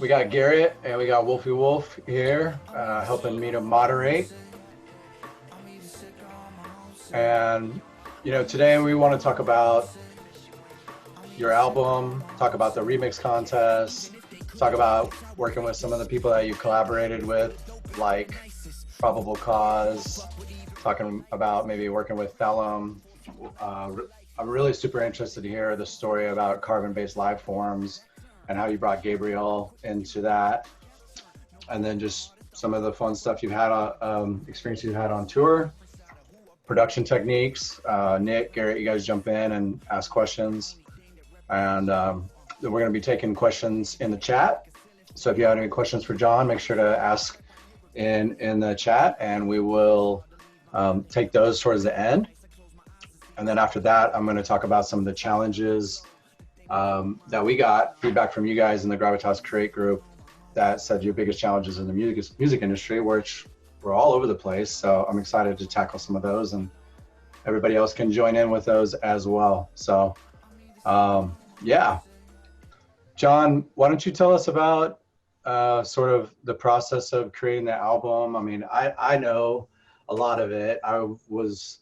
We got Garrett and we got Wolfie Wolf here helping me to moderate. And, today we want to talk about your album, talk about the remix contest, talk about working with some of the people that you collaborated with, like ProbCause, talking about maybe working with Thelem. I'm really super interested to hear the story about carbon-based lifeforms and how you brought Gabriel into that. And then just some of the fun stuff you've had, experience you've had on tour, production techniques. Nick, Garrett, you guys jump in and ask questions. And then we're going to be taking questions in the chat. So if you have any questions for John, make sure to ask in the chat, and we will take those towards the end. And then after that, I'm going to talk about some of the challenges that we got feedback from you guys in the Gravitas Create group that said your biggest challenges in the music industry, which were all over the place. So I'm excited to tackle some of those, and everybody else can join in with those as well. So yeah, John, why don't you tell us about sort of the process of creating the album? I mean, I know a lot of it. I was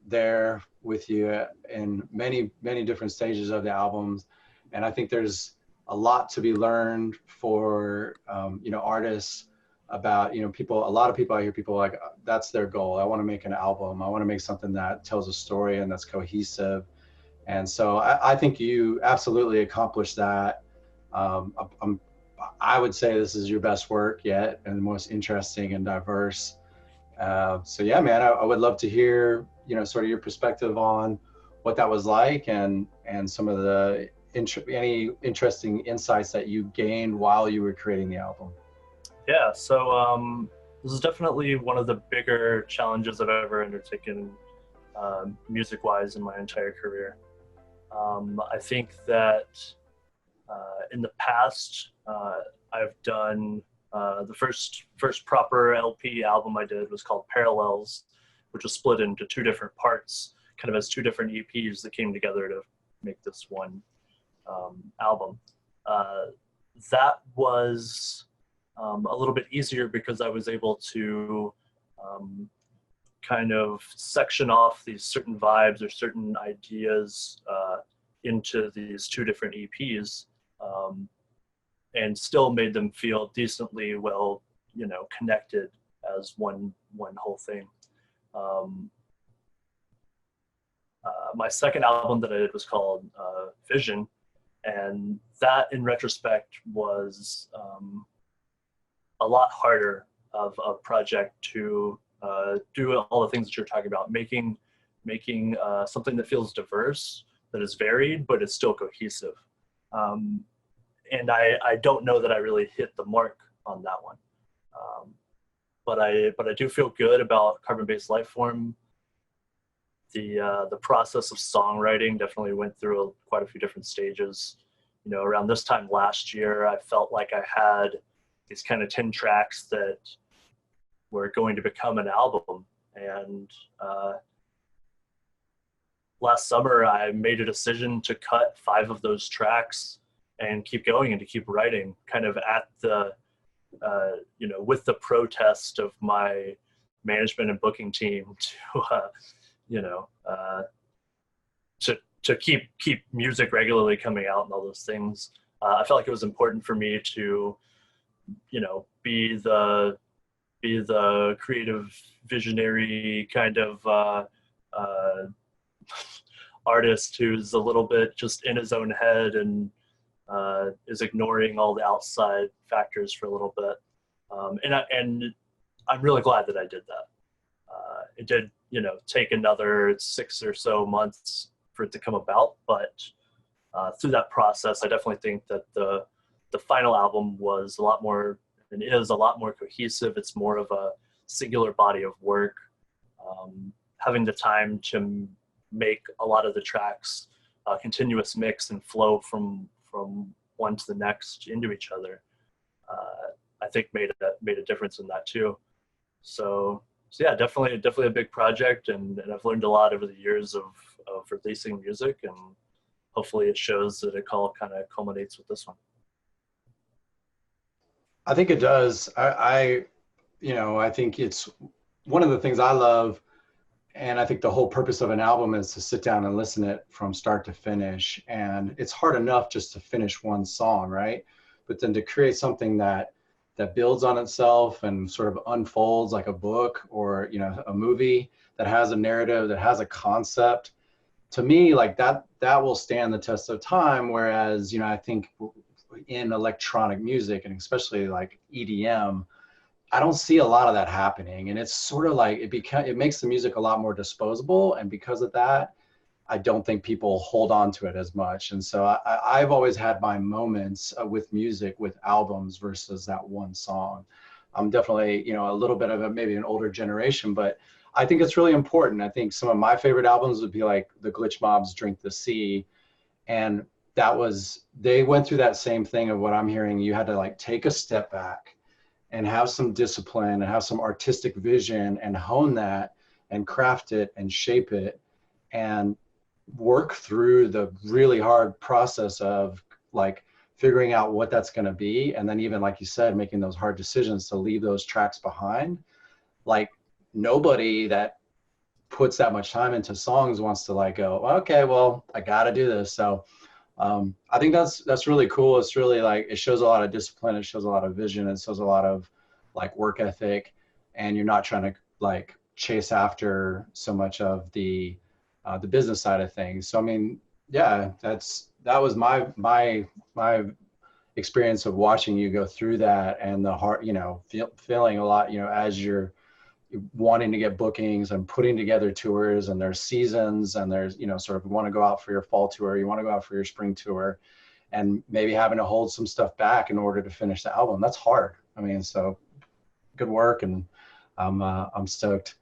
there with you in many different stages of the albums. And I think there's a lot to be learned for, artists about, a lot of people, I hear people like, that's their goal. I want to make an album. I want to make something that tells a story and that's cohesive. And so I think you absolutely accomplished that. I would say this is your best work yet and the most interesting and diverse. So yeah, man, I would love to hear, sort of your perspective on what that was like and some of the any interesting insights that you gained while you were creating the album. Yeah, so this is definitely one of the bigger challenges I've ever undertaken music-wise in my entire career. I think that in the past, I've done the first proper LP album I did was called Parallels, which was split into two different parts, kind of as two different EPs that came together to make this one album. That was a little bit easier because I was able to kind of section off these certain vibes or certain ideas into these two different EPs. And still made them feel decently well, connected as one whole thing. My second album that I did was called Vision, and that, in retrospect, was a lot harder of a project to do all the things that you're talking about, making something that feels diverse, that is varied, but it's still cohesive. And I don't know that I really hit the mark on that one. But I do feel good about Carbon-Based Lifeform. The process of songwriting definitely went through quite a few different stages. Around this time last year, I felt like I had these kind of 10 tracks that were going to become an album. And last summer, I made a decision to cut 5 of those tracks and keep going and to keep writing, kind of at the, with the protest of my management and booking team to keep music regularly coming out and all those things. I felt like it was important for me to, be the creative visionary kind of artist who's a little bit just in his own head and is ignoring all the outside factors for a little bit. And I'm really glad that I did that. It did, take another 6 or so months for it to come about, but through that process, I definitely think that the final album was a lot more, and is a lot more cohesive. It's more of a singular body of work. Having the time to make a lot of the tracks continuous mix and flow from one to the next into each other, I think made a difference in that too. So yeah, definitely a big project, and I've learned a lot over the years of releasing music, and hopefully it shows that it all kind of culminates with this one. I think it does. I think it's one of the things I love. And I think the whole purpose of an album is to sit down and listen it from start to finish. And it's hard enough just to finish one song, right? But then to create something that builds on itself and sort of unfolds like a book or, a movie that has a narrative, that has a concept, to me, like that will stand the test of time. Whereas, I think in electronic music, and especially like EDM, I don't see a lot of that happening. And it's sort of like it makes the music a lot more disposable. And because of that, I don't think people hold on to it as much. And so I've always had my moments with music, with albums versus that one song. I'm definitely, a little bit of maybe an older generation, but I think it's really important. I think some of my favorite albums would be like the Glitch Mob's Drink the Sea. And they went through that same thing of what I'm hearing. You had to like take a step back and have some discipline and have some artistic vision and hone that and craft it and shape it and work through the really hard process of like figuring out what that's going to be. And then even like you said, making those hard decisions to leave those tracks behind. Like nobody that puts that much time into songs wants to like go, okay, well, I got to do this. So I think that's really cool. It's really like, it shows a lot of discipline. It shows a lot of vision. It shows a lot of like work ethic, and you're not trying to like chase after so much of the business side of things. So, I mean, yeah, that was my experience of watching you go through that, and the heart, feeling a lot, as you're wanting to get bookings and putting together tours, and there's seasons, and there's, sort of want to go out for your fall tour, you want to go out for your spring tour, and maybe having to hold some stuff back in order to finish the album. That's hard. I mean, so good work, and I'm stoked.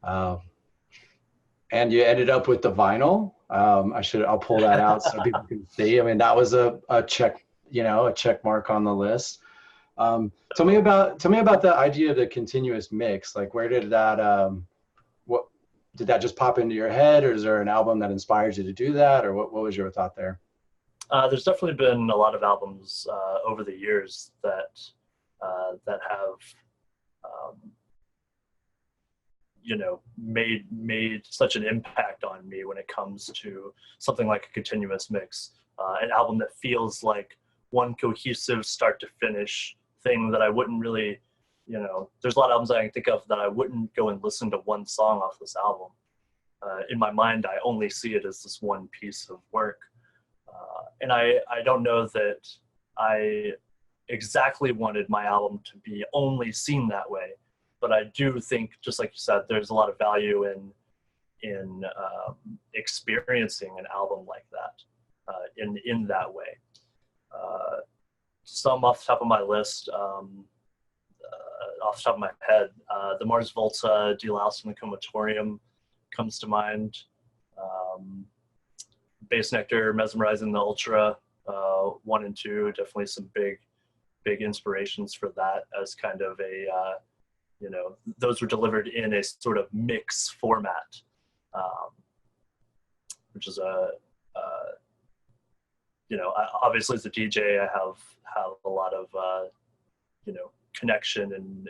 And you ended up with the vinyl. I'll pull that out so people can see. I mean, that was a check, a check mark on the list. Tell me about the idea of the continuous mix. Like, where did that, what did that just pop into your head, or is there an album that inspires you to do that, or what was your thought there? There's definitely been a lot of albums over the years that have made such an impact on me when it comes to something like a continuous mix, an album that feels like one cohesive start to finish thing that I wouldn't really, there's a lot of albums I can think of that I wouldn't go and listen to one song off this album. In my mind, I only see it as this one piece of work. And I don't know that I exactly wanted my album to be only seen that way, but I do think, just like you said, there's a lot of value in experiencing an album like that, in that way. Some off the top of my list, off the top of my head, the Mars Volta, Deloused in the Comatorium comes to mind. Bass Nectar, Mesmerizing the Ultra, 1 and 2, definitely some big inspirations for that, as kind of a, those were delivered in a sort of mix format, which is obviously as a DJ, I have a lot of, connection and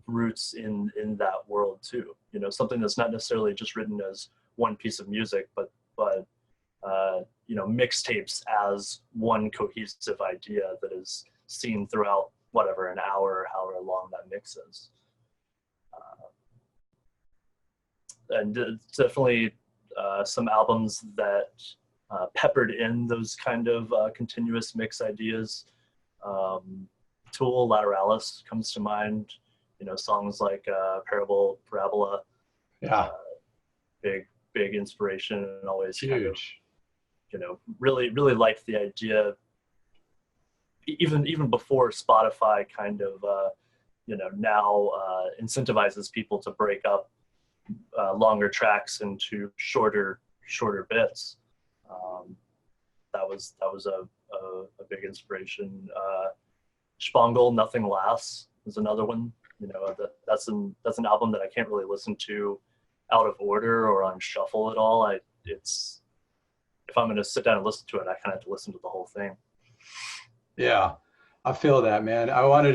roots in that world too. Something that's not necessarily just written as one piece of music, but mixtapes as one cohesive idea that is seen throughout whatever, an hour or however long that mix is. And definitely some albums that peppered in those kind of continuous mix ideas. Tool, Lateralis comes to mind. Songs like Parabola. Yeah. Big inspiration, and always huge. Kind of, really liked the idea, even before Spotify kind of, now incentivizes people to break up longer tracks into shorter bits. That was a big inspiration. Spangle, Nothing Lasts is another one. That's an album that I can't really listen to out of order or on shuffle at all. If I'm going to sit down and listen to it, I kind of have to listen to the whole thing. Yeah. I feel that, man. I wanted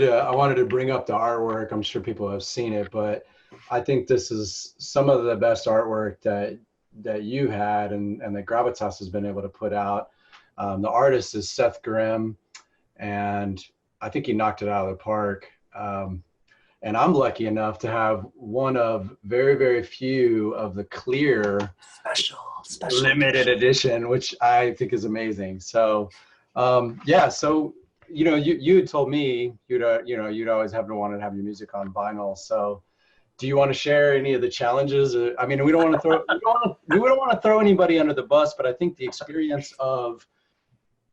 to bring up the artwork. I'm sure people have seen it, but I think this is some of the best artwork that you had and that Gravitas has been able to put out. The artist is Seth Grimm, and I think he knocked it out of the park. And I'm lucky enough to have one of very, very few of the clear Special limited edition, which I think is amazing. So, yeah. So, you had told me you'd always have wanted to have your music on vinyl. So, do you want to share any of the challenges? I mean, we don't want to throw we don't want to throw anybody under the bus, but I think the experience of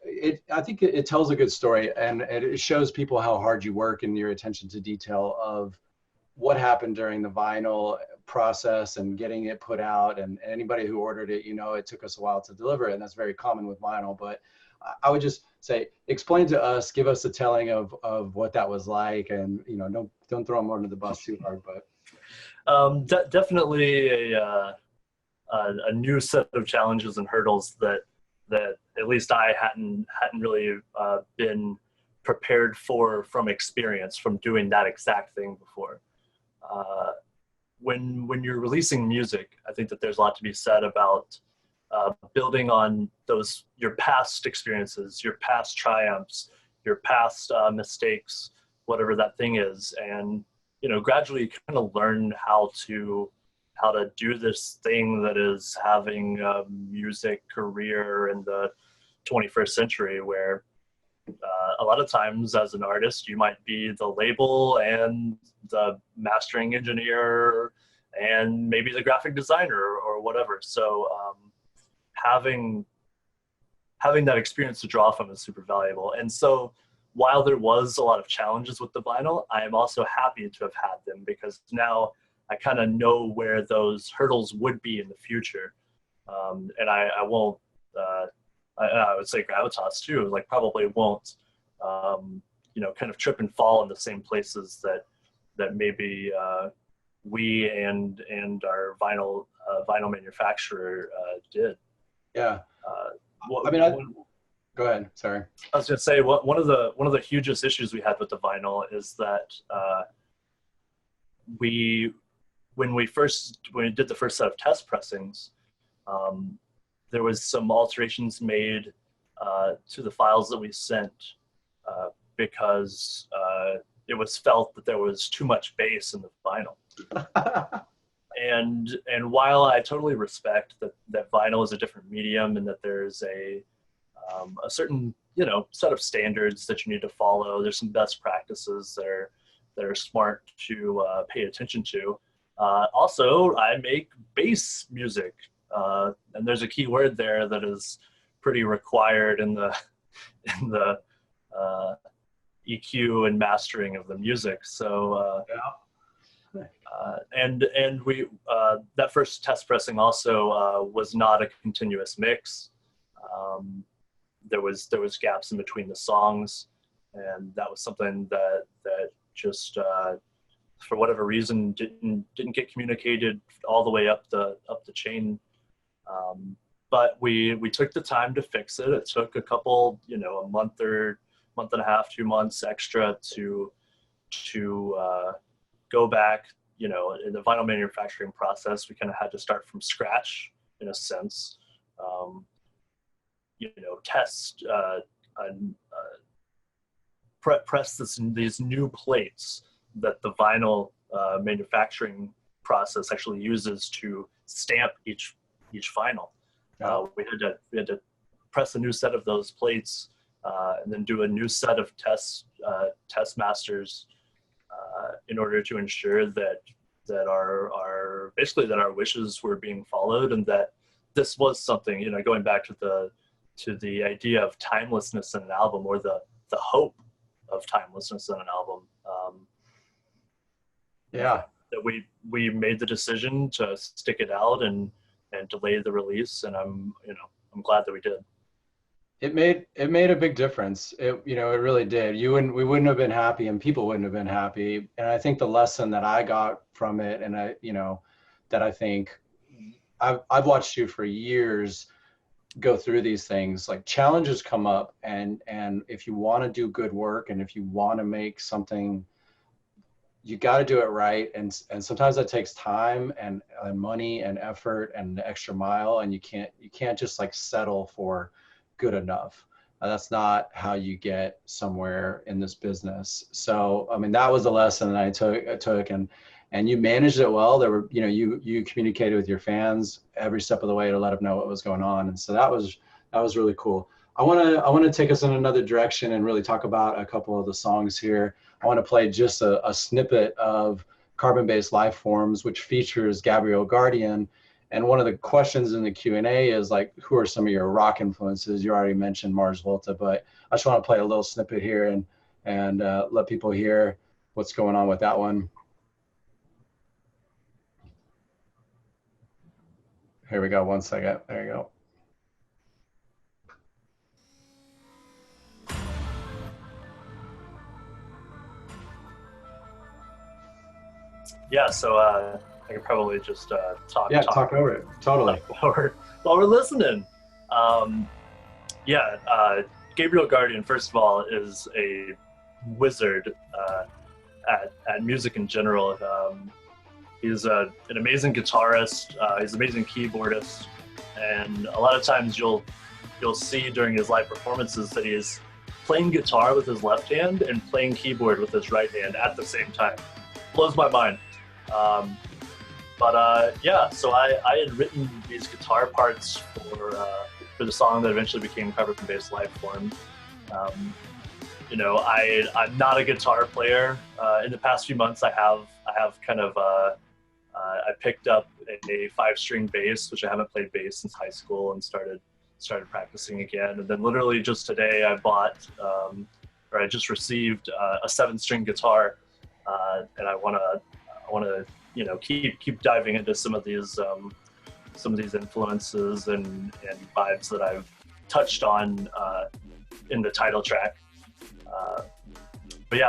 it, I think it tells a good story, and it shows people how hard you work and your attention to detail of what happened during the vinyl process and getting it put out. And anybody who ordered it, it took us a while to deliver it, and that's very common with vinyl. But I would just say, explain to us, give us a telling of what that was like, and don't throw them under the bus too hard. But definitely a new set of challenges and hurdles that at least I hadn't really been prepared for from experience, from doing that exact thing before. When you're releasing music, I think that there's a lot to be said about building on your past experiences, your past triumphs, your past mistakes, whatever that thing is, and gradually kind of learn how to do this thing that is having a music career in the 21st century, where a lot of times as an artist, you might be the label and the mastering engineer and maybe the graphic designer or whatever. So having that experience to draw from is super valuable. And so while there was a lot of challenges with the vinyl, I am also happy to have had them, because now I kind of know where those hurdles would be in the future. And I won't, I would say Gravitas too, like probably won't, kind of trip and fall in the same places that maybe we and our vinyl manufacturer did. Yeah. Go ahead. Sorry. I was going to say one of the hugest issues we had with the vinyl is that when we did the first set of test pressings, there was some alterations made to the files that we sent because it was felt that there was too much bass in the vinyl. And while I totally respect that vinyl is a different medium and that there's a certain set of standards that you need to follow, there's some best practices that are smart to pay attention to. Also, I make bass music, and there's a key word there that is pretty required in the EQ and mastering of the music. So, and we that first test pressing also was not a continuous mix. There was gaps in between the songs, and that was something that just for whatever reason didn't get communicated all the way up the chain. But we took the time to fix it. It took a couple, a month and a half, 2 months extra to go back. In the vinyl manufacturing process, we kind of had to start from scratch in a sense. Test and press these new plates that the vinyl manufacturing process actually uses to stamp each vinyl. We had to press a new set of those plates and then do a new set of test masters in order to ensure that our wishes were being followed, and that this was something, going back to the idea of timelessness in an album, or the hope of timelessness in an album. That we made the decision to stick it out and delay the release, and I'm glad that we did. It made a big difference. It really did. We wouldn't have been happy, and people wouldn't have been happy. And I think the lesson that I got from it, and that I think I've watched you for years go through these things, like challenges come up, and if you want to do good work and if you want to make something, you got to do it right. And sometimes that takes time and money and effort and the extra mile, and you can't just like settle for good enough. That's not how you get somewhere in this business. So, I mean, that was a lesson that I took, and you managed it well. There were, you know, you communicated with your fans every step of the way to let them know what was going on. And so that was really cool. I want to take us in another direction and really talk about a couple of the songs here. I want to play just a snippet of Based Lifeforms, which features Gabriel Guardian. And one of the questions in the Q&A is like, who are some of your rock influences? You already mentioned Mars Volta, but I just want to play a little snippet here and let people hear what's going on with that one. Here we go, 1 second, there you go. Yeah, so I could probably just talk over it, totally. While we're listening. Gabriel Guardian, first of all, is a wizard at music in general. He's an amazing guitarist. He's an amazing keyboardist, and a lot of times you'll see during his live performances that he's playing guitar with his left hand and playing keyboard with his right hand at the same time. Blows my mind. So I had written these guitar parts for the song that eventually became Based Lifeform. I'm not a guitar player. In the past few months, I have kind of I picked up a 5-string bass, which I haven't played bass since high school, and started practicing again. And then literally just today, I just received a 7-string guitar, and I want to keep diving into some of these influences and vibes that I've touched on in the title track.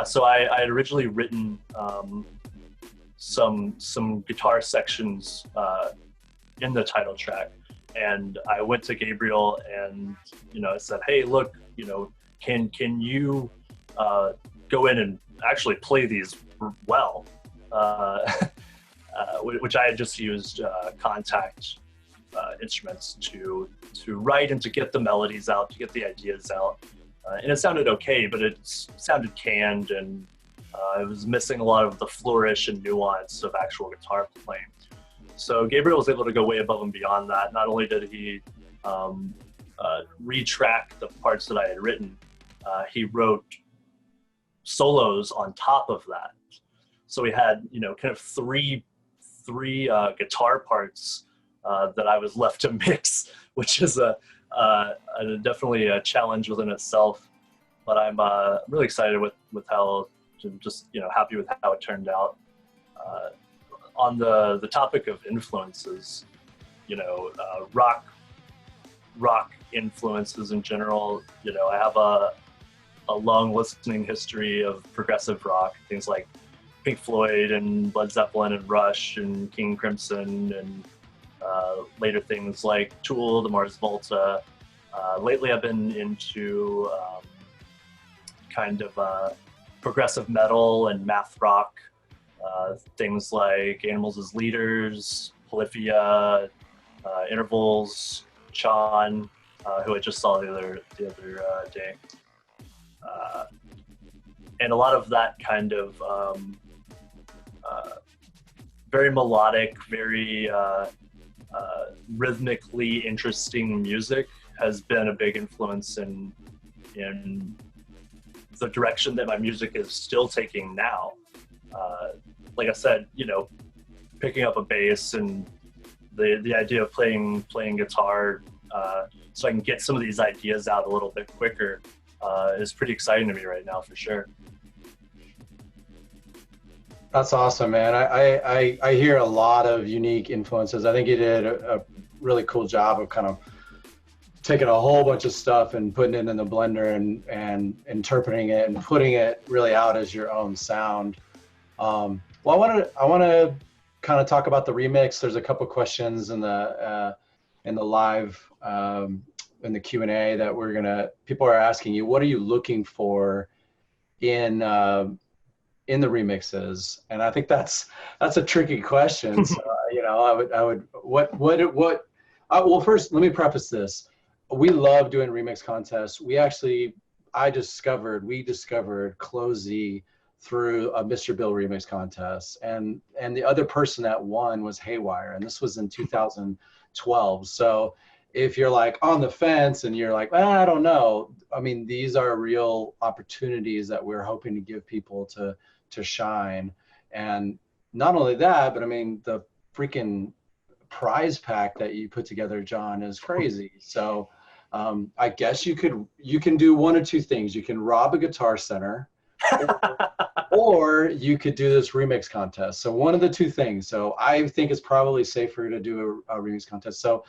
So I had originally written some guitar sections in the title track, and I went to Gabriel and I said, hey, look, can you go in and actually play these well? Which I had just used contact instruments to write and to get the melodies out, to get the ideas out. And it sounded okay, but it sounded canned, and it was missing a lot of the flourish and nuance of actual guitar playing. So Gabriel was able to go way above and beyond that. Not only did he retrack the parts that I had written, he wrote solos on top of that. So we had, kind of three guitar parts that I was left to mix, which is definitely a challenge within itself. But I'm really excited with how, just happy with how it turned out. On the topic of influences, rock influences in general. I have a long listening history of progressive rock, things like Pink Floyd and Led Zeppelin and Rush and King Crimson, and later things like Tool, the Mars Volta. Lately I've been into progressive metal and math rock, things like Animals as Leaders, Polyphia, Intervals, Chan, who I just saw the other day. And a lot of that kind of very melodic, very rhythmically interesting music has been a big influence in the direction that my music is still taking now. Like I said, picking up a bass and the idea of playing guitar so I can get some of these ideas out a little bit quicker is pretty exciting to me right now, for sure. That's awesome, man. I hear a lot of unique influences. I think you did a really cool job of kind of taking a whole bunch of stuff and putting it in the blender and interpreting it and putting it really out as your own sound. Well, I want to kind of talk about the remix. There's a couple questions in the live in the Q&A that people are asking you, what are you looking for in the remixes? And I think that's a tricky question. So, well, first, let me preface this. We love doing remix contests. We discovered Closey through a Mr. Bill remix contest, and the other person that won was Haywire, and this was in 2012. So if you're like on the fence and you're like, I don't know, I mean, these are real opportunities that we're hoping to give people to shine. And not only that, but I mean, the freaking prize pack that you put together, John, is crazy. So I guess you can do one of two things. You can rob a Guitar Center, or you could do this remix contest. So one of the two things. So I think it's probably safer to do a remix contest. So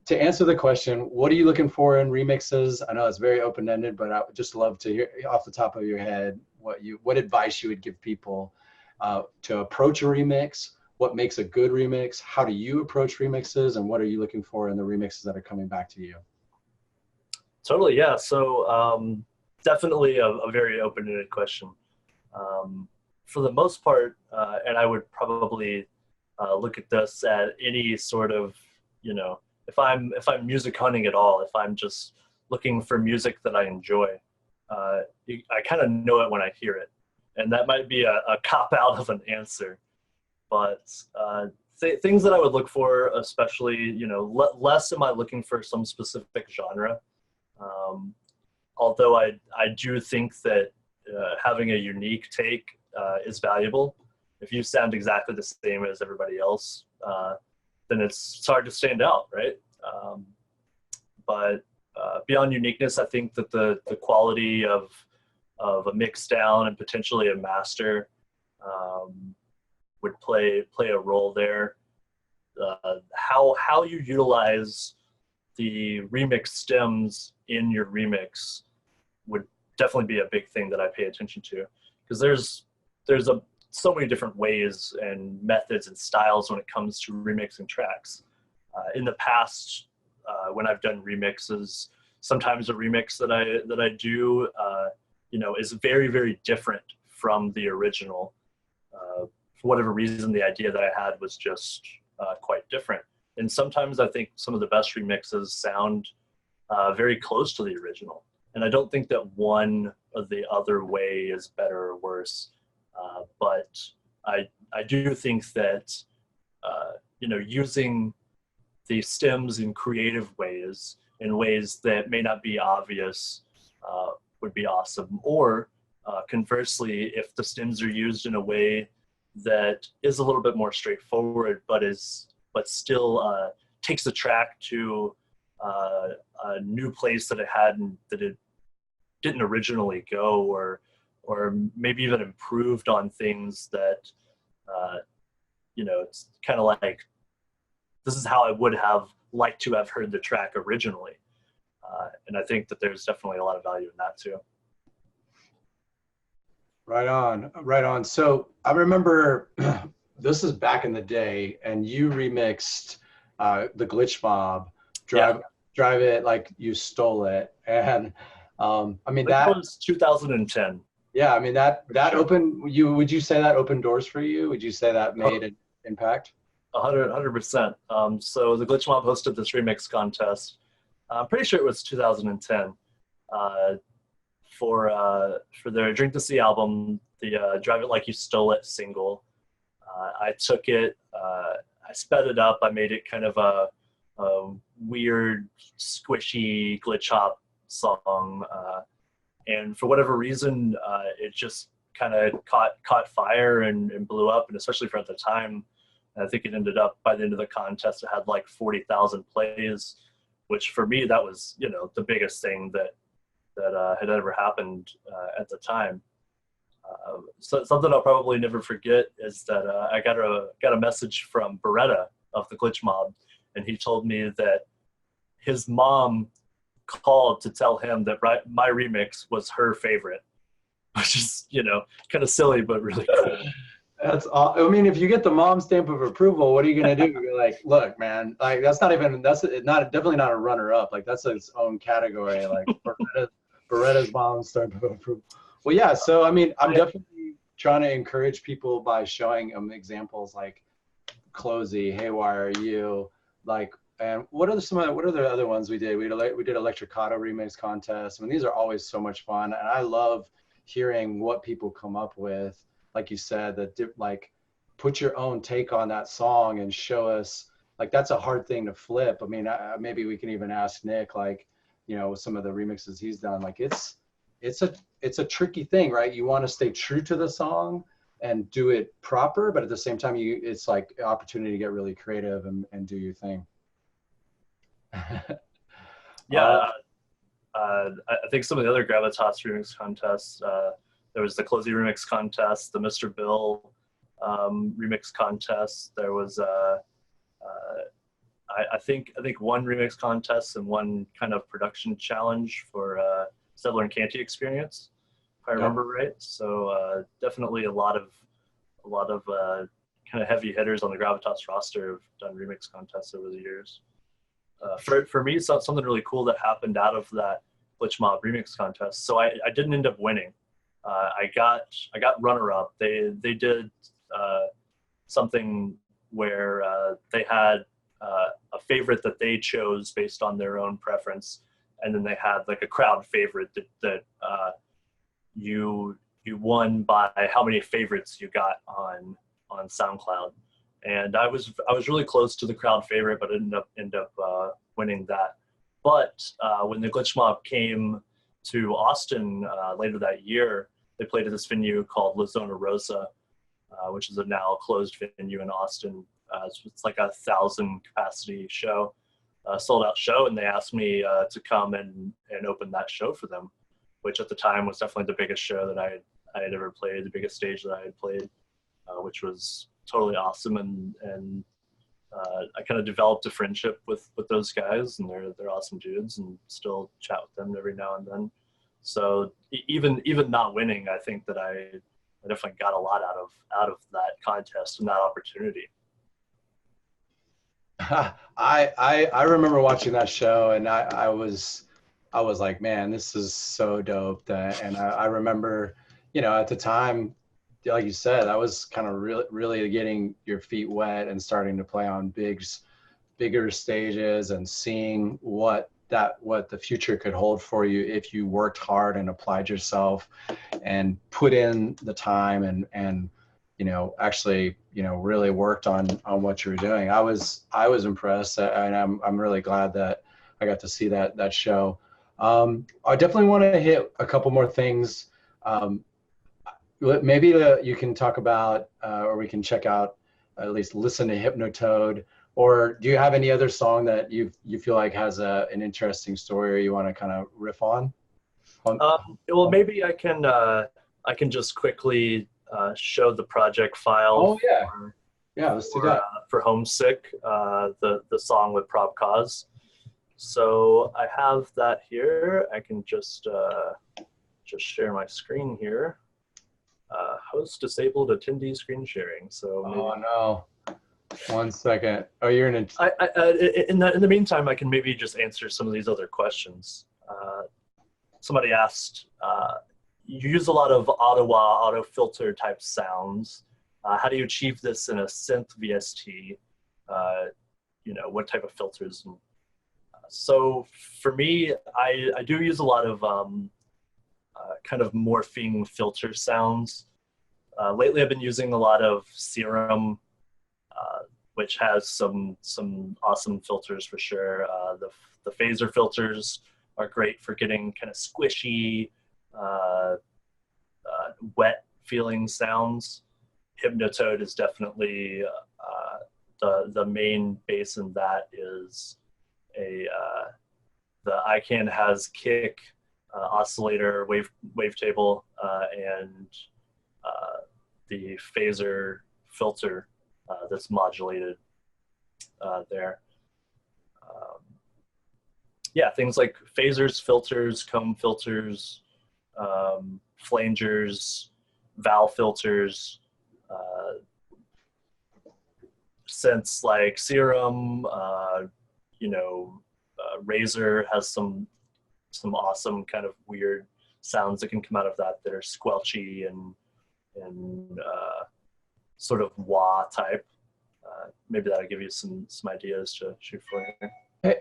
to answer the question, what are you looking for in remixes? I know it's very open-ended, but I would just love to hear off the top of your head what advice you would give people to approach a remix. What makes a good remix? How do you approach remixes? And what are you looking for in the remixes that are coming back to you? Totally, yeah. So definitely a very open-ended question. For the most part, and I would probably look at this at any sort of, if I'm music hunting at all, if I'm just looking for music that I enjoy, I kind of know it when I hear it. And that might be a cop-out of an answer. But things that I would look for, especially, less am I looking for some specific genre. Although I do think that having a unique take is valuable. If you sound exactly the same as everybody else, then it's hard to stand out, right? But beyond uniqueness, I think that the quality of a mix down and potentially a master would play a role there. How you utilize the remix stems in your remix would definitely be a big thing that I pay attention to, because there's so many different ways and methods and styles when it comes to remixing tracks. In the past, when I've done remixes, sometimes a remix that I do, is very, very different from the original. For whatever reason, the idea that I had was just quite different. And sometimes I think some of the best remixes sound very close to the original. And I don't think that one or the other way is better or worse. But I do think that, using the stems in creative ways, in ways that may not be obvious, would be awesome. Or conversely, if the stems are used in a way that is a little bit more straightforward, but still takes the track to a new place that it didn't originally go, or maybe even improved on things that it's kind of like, this is how I would have liked to have heard the track originally. And I think that there's definitely a lot of value in that too. Right on. So I remember this is back in the day, and you remixed the Glitch Mob, Drive It Like You Stole It. And I mean, that was 2010. Yeah, I mean, that opened, would you say that opened doors for you? Would you say that made an impact? 100%. So the Glitch Mob hosted this remix contest. I'm pretty sure it was 2010. For their Drink to See album, the Drive It Like You Stole It single. I took it, I sped it up, I made it kind of a weird, squishy glitch hop song. And for whatever reason, it just kind of caught fire and blew up, and especially for at the time. I think it ended up, by the end of the contest, it had like 40,000 plays, which for me, that was, the biggest thing that had ever happened at the time. So something I'll probably never forget is that I got a message from Beretta of the Glitch Mob, and he told me that his mom called to tell him that my remix was her favorite, which is, kind of silly, but really cool. That's all. I mean, if you get the mom stamp of approval, what are you gonna do? You're like, look, man, like that's not even definitely not a runner up. Like that's its own category. Like Beretta's mom stamp of approval. Well, yeah. So I mean, I'm definitely trying to encourage people by showing them examples like Closey, Haywire, you, like, and what are the other ones we did? We did Electricado remix contest. I mean, these are always so much fun, and I love hearing what people come up with. Like you said, like put your own take on that song and show us. Like that's a hard thing to flip. I mean, maybe we can even ask Nick, like, some of the remixes he's done. Like it's a tricky thing, right? You want to stay true to the song and do it proper, but at the same time, it's like an opportunity to get really creative and do your thing. Yeah, I think some of the other Gravitas remix contests, there was the Closey remix contest, the Mr. Bill remix contest. There was, I think one remix contest and one kind of production challenge for Settler and Canty Experience, if I remember right. So definitely a lot of kind of heavy hitters on the Gravitas roster have done remix contests over the years. For me, it's something really cool that happened out of that Glitch Mob remix contest. So I didn't end up winning. I got runner up. They did something where they had a favorite that they chose based on their own preference, and then they had like a crowd favorite that you won by how many favorites you got on SoundCloud. And I was really close to the crowd favorite, but ended up winning that. But when the Glitch Mob came to Austin later that year, they played at this venue called La Zona Rosa, which is a now closed venue in Austin. It's like 1,000 capacity show, sold out show, and they asked me to come and open that show for them, which at the time was definitely the biggest show that I had ever played, the biggest stage that I had played, which was totally awesome. And I kind of developed a friendship with those guys, and they're awesome dudes, and still chat with them every now and then. So even not winning, I think that I definitely got a lot out of that contest and that opportunity. I remember watching that show, and I was like, man, this is so dope. And I remember, at the time, like you said, I was kind of really getting your feet wet and starting to play on bigger stages and seeing what the future could hold for you if you worked hard and applied yourself and put in the time and actually really worked on what you were doing. I was impressed, and I'm really glad that I got to see that show. I definitely want to hit a couple more things. Maybe you can talk about, or we can check out, at least listen to Hypnotoad, or do you have any other song that you feel like has an interesting story or you want to kind of riff on? Well, maybe I can just quickly show the project file. Oh yeah, let's do that. For Homesick, the song with ProbCause. So I have that here. I can just share my screen here. Host disabled attendee screen sharing. So maybe... Oh no. 1 second. Oh, you're in in the meantime, I can maybe just answer some of these other questions. Somebody asked, you use a lot of auto-wah, auto-filter type sounds. How do you achieve this in a synth VST? What type of filters? So for me, I do use a lot of kind of morphing filter sounds. Lately, I've been using a lot of Serum, which has some awesome filters for sure. The phaser filters are great for getting kind of squishy, wet feeling sounds. Hypnotoad is definitely the main bass in that is the ICANN has kick, oscillator, wavetable, and the phaser filter that's modulated there. Yeah, things like phasers, filters, comb filters, flangers, valve filters, synths like Serum, Razor has some awesome kind of weird sounds that can come out of that are squelchy and sort of wah type. Maybe that'll give you some ideas to shoot for here.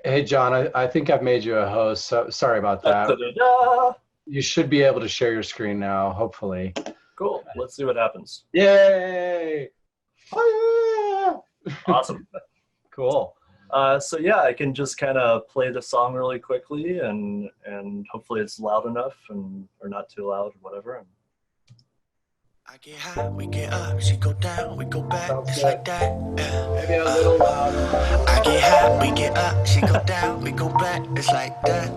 Hey John, I think I've made you a host, so sorry about that. You should be able to share your screen now, hopefully. Cool. Let's see what happens. Yay! Oh, yeah! Awesome. Cool. So yeah, I can just kind of play the song really quickly, and hopefully it's loud enough or not too loud, or whatever. I get high, we get up, she go down, we go back, it's like that. Maybe a little louder. I get high, we get up, she go down, we go back, it's like that.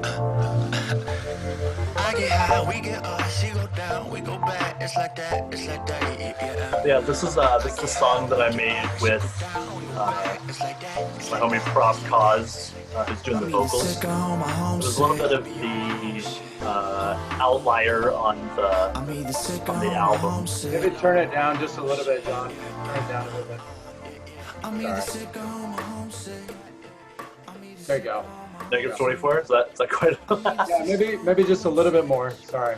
I get high, we get up, she go down, we go back, it's like that, it's like that. Yeah, this is the song that I made with my homie ProbCause, who's doing the vocals. There's a little bit of the outlier on the album. Maybe turn it down just a little bit, John. Turn it down a little bit. Sorry. There you go. -24? Is that quite? Yeah, maybe just a little bit more. Sorry.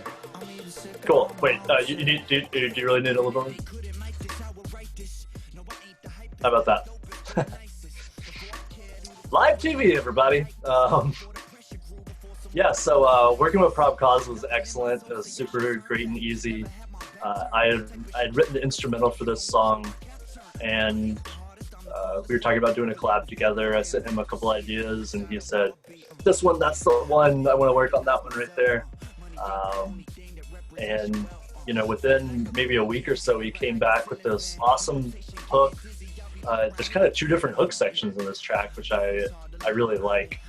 Cool. Wait, do you really need a little more? How about that? Live TV, everybody. Yeah, so working with ProbCause was excellent. It was super great and easy. I had written the instrumental for this song, and we were talking about doing a collab together. I sent him a couple ideas, and he said, "This one, that's the one. I want to work on that one right there." And within maybe a week or so, he came back with this awesome hook. There's kind of two different hook sections in this track, which I really like.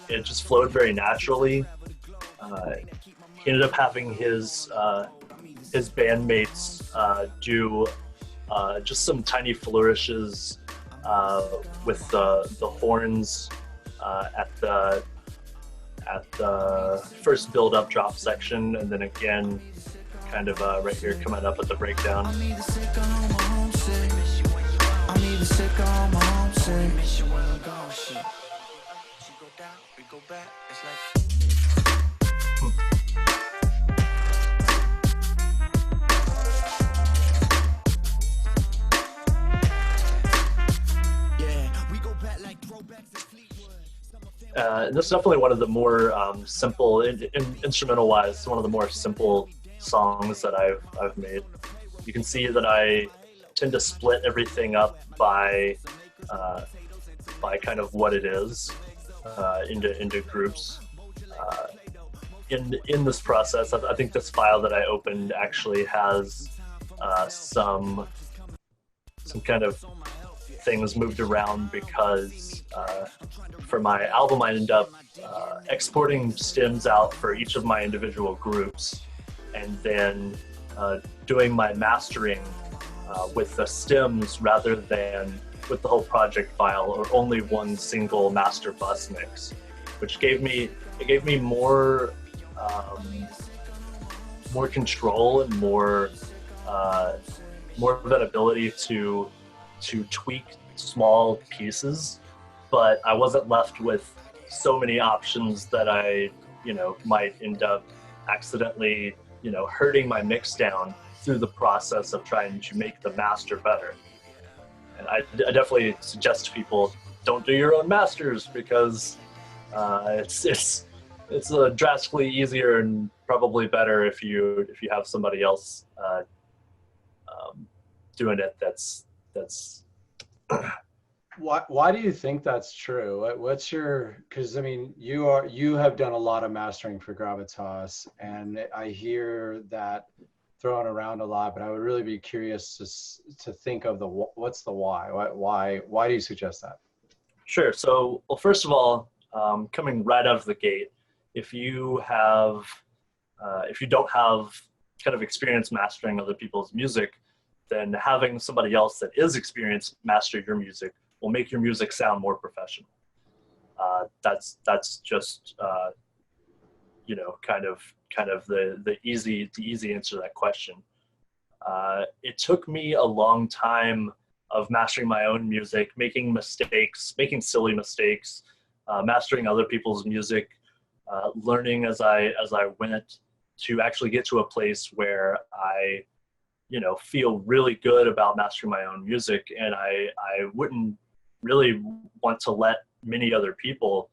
It just flowed very naturally. He ended up having his bandmates do just some tiny flourishes with the horns at the first build-up drop section, and then again kind of right here coming up at the breakdown. This is definitely one of the more simple, instrumental-wise, one of the more simple songs that I've made. You can see that I tend to split everything up by kind of what it is into groups. In this process, I think this file that I opened actually has some kind of things moved around because for my album I ended up exporting stems out for each of my individual groups, and then doing my mastering with the stems rather than with the whole project file or only one single master bus mix, which gave me more control and more of an ability to tweak small pieces, but I wasn't left with so many options that I might end up accidentally hurting my mix down through the process of trying to make the master better. And I definitely suggest to people, don't do your own masters, because it's drastically easier and probably better if you have somebody else doing it. That's Why do you think that's true? What's your, because I mean, you have done a lot of mastering for Gravitas, and I hear that thrown around a lot, but I would really be curious to think of what's the why? Why do you suggest that? Sure. So, well, first of all, coming right out of the gate, if you don't have kind of experience mastering other people's music, then having somebody else that is experienced master your music will make your music sound more professional. That's just kind of the easy answer to that question. It took me a long time of mastering my own music, making mistakes, making silly mistakes, mastering other people's music, learning as I went, to actually get to a place where I, feel really good about mastering my own music, and I wouldn't really want to let many other people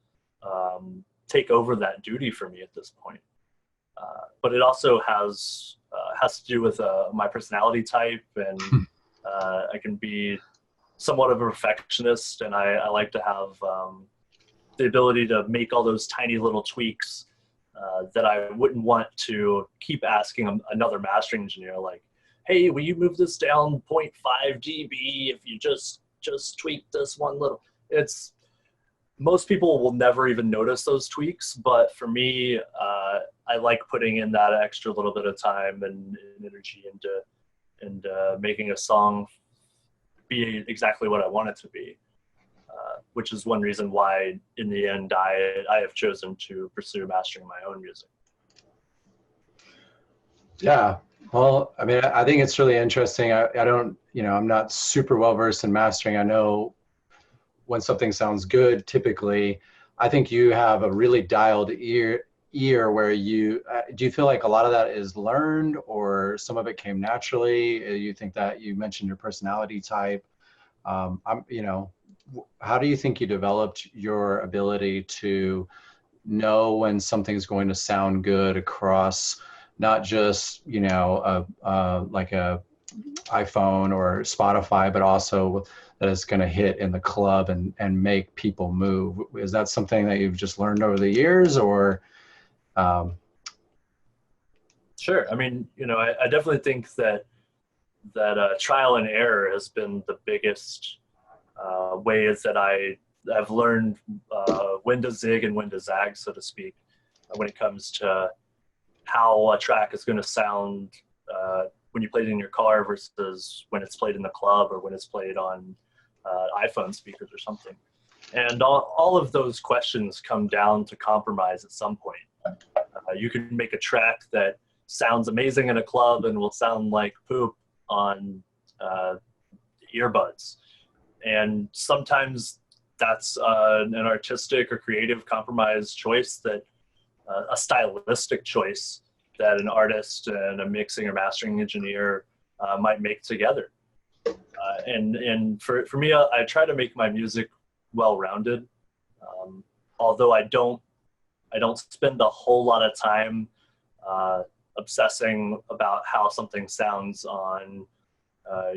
take over that duty for me at this point. But it also has to do with my personality type, and I can be somewhat of a perfectionist, and I like to have the ability to make all those tiny little tweaks that I wouldn't want to keep asking another mastering engineer, like, hey, will you move this down 0.5 dB if you just tweak this one little. Most people will never even notice those tweaks, but for me, I like putting in that extra little bit of time and energy into making a song be exactly what I want it to be, which is one reason why, in the end, I have chosen to pursue mastering my own music. Yeah. Well, I mean, I think it's really interesting. I don't, I'm not super well versed in mastering. I know when something sounds good, typically, I think you have a really dialed ear where do you feel like a lot of that is learned, or some of it came naturally? You think that you mentioned your personality type. How do you think you developed your ability to know when something's going to sound good across not just, like a iPhone or Spotify, but also that it's going to hit in the club and make people move? Is that something that you've just learned over the years, or? Sure. I mean, I definitely think that trial and error has been the biggest ways that I've learned when to zig and when to zag, so to speak, when it comes to how a track is going to sound when you play it in your car versus when it's played in the club or when it's played on iPhone speakers or something. And all of those questions come down to compromise at some point. You can make a track that sounds amazing in a club and will sound like poop on earbuds. And sometimes that's an artistic or creative compromise choice, that a stylistic choice that an artist and a mixing or mastering engineer might make together. And for me, I try to make my music well-rounded. Although I don't spend a whole lot of time obsessing about how something sounds on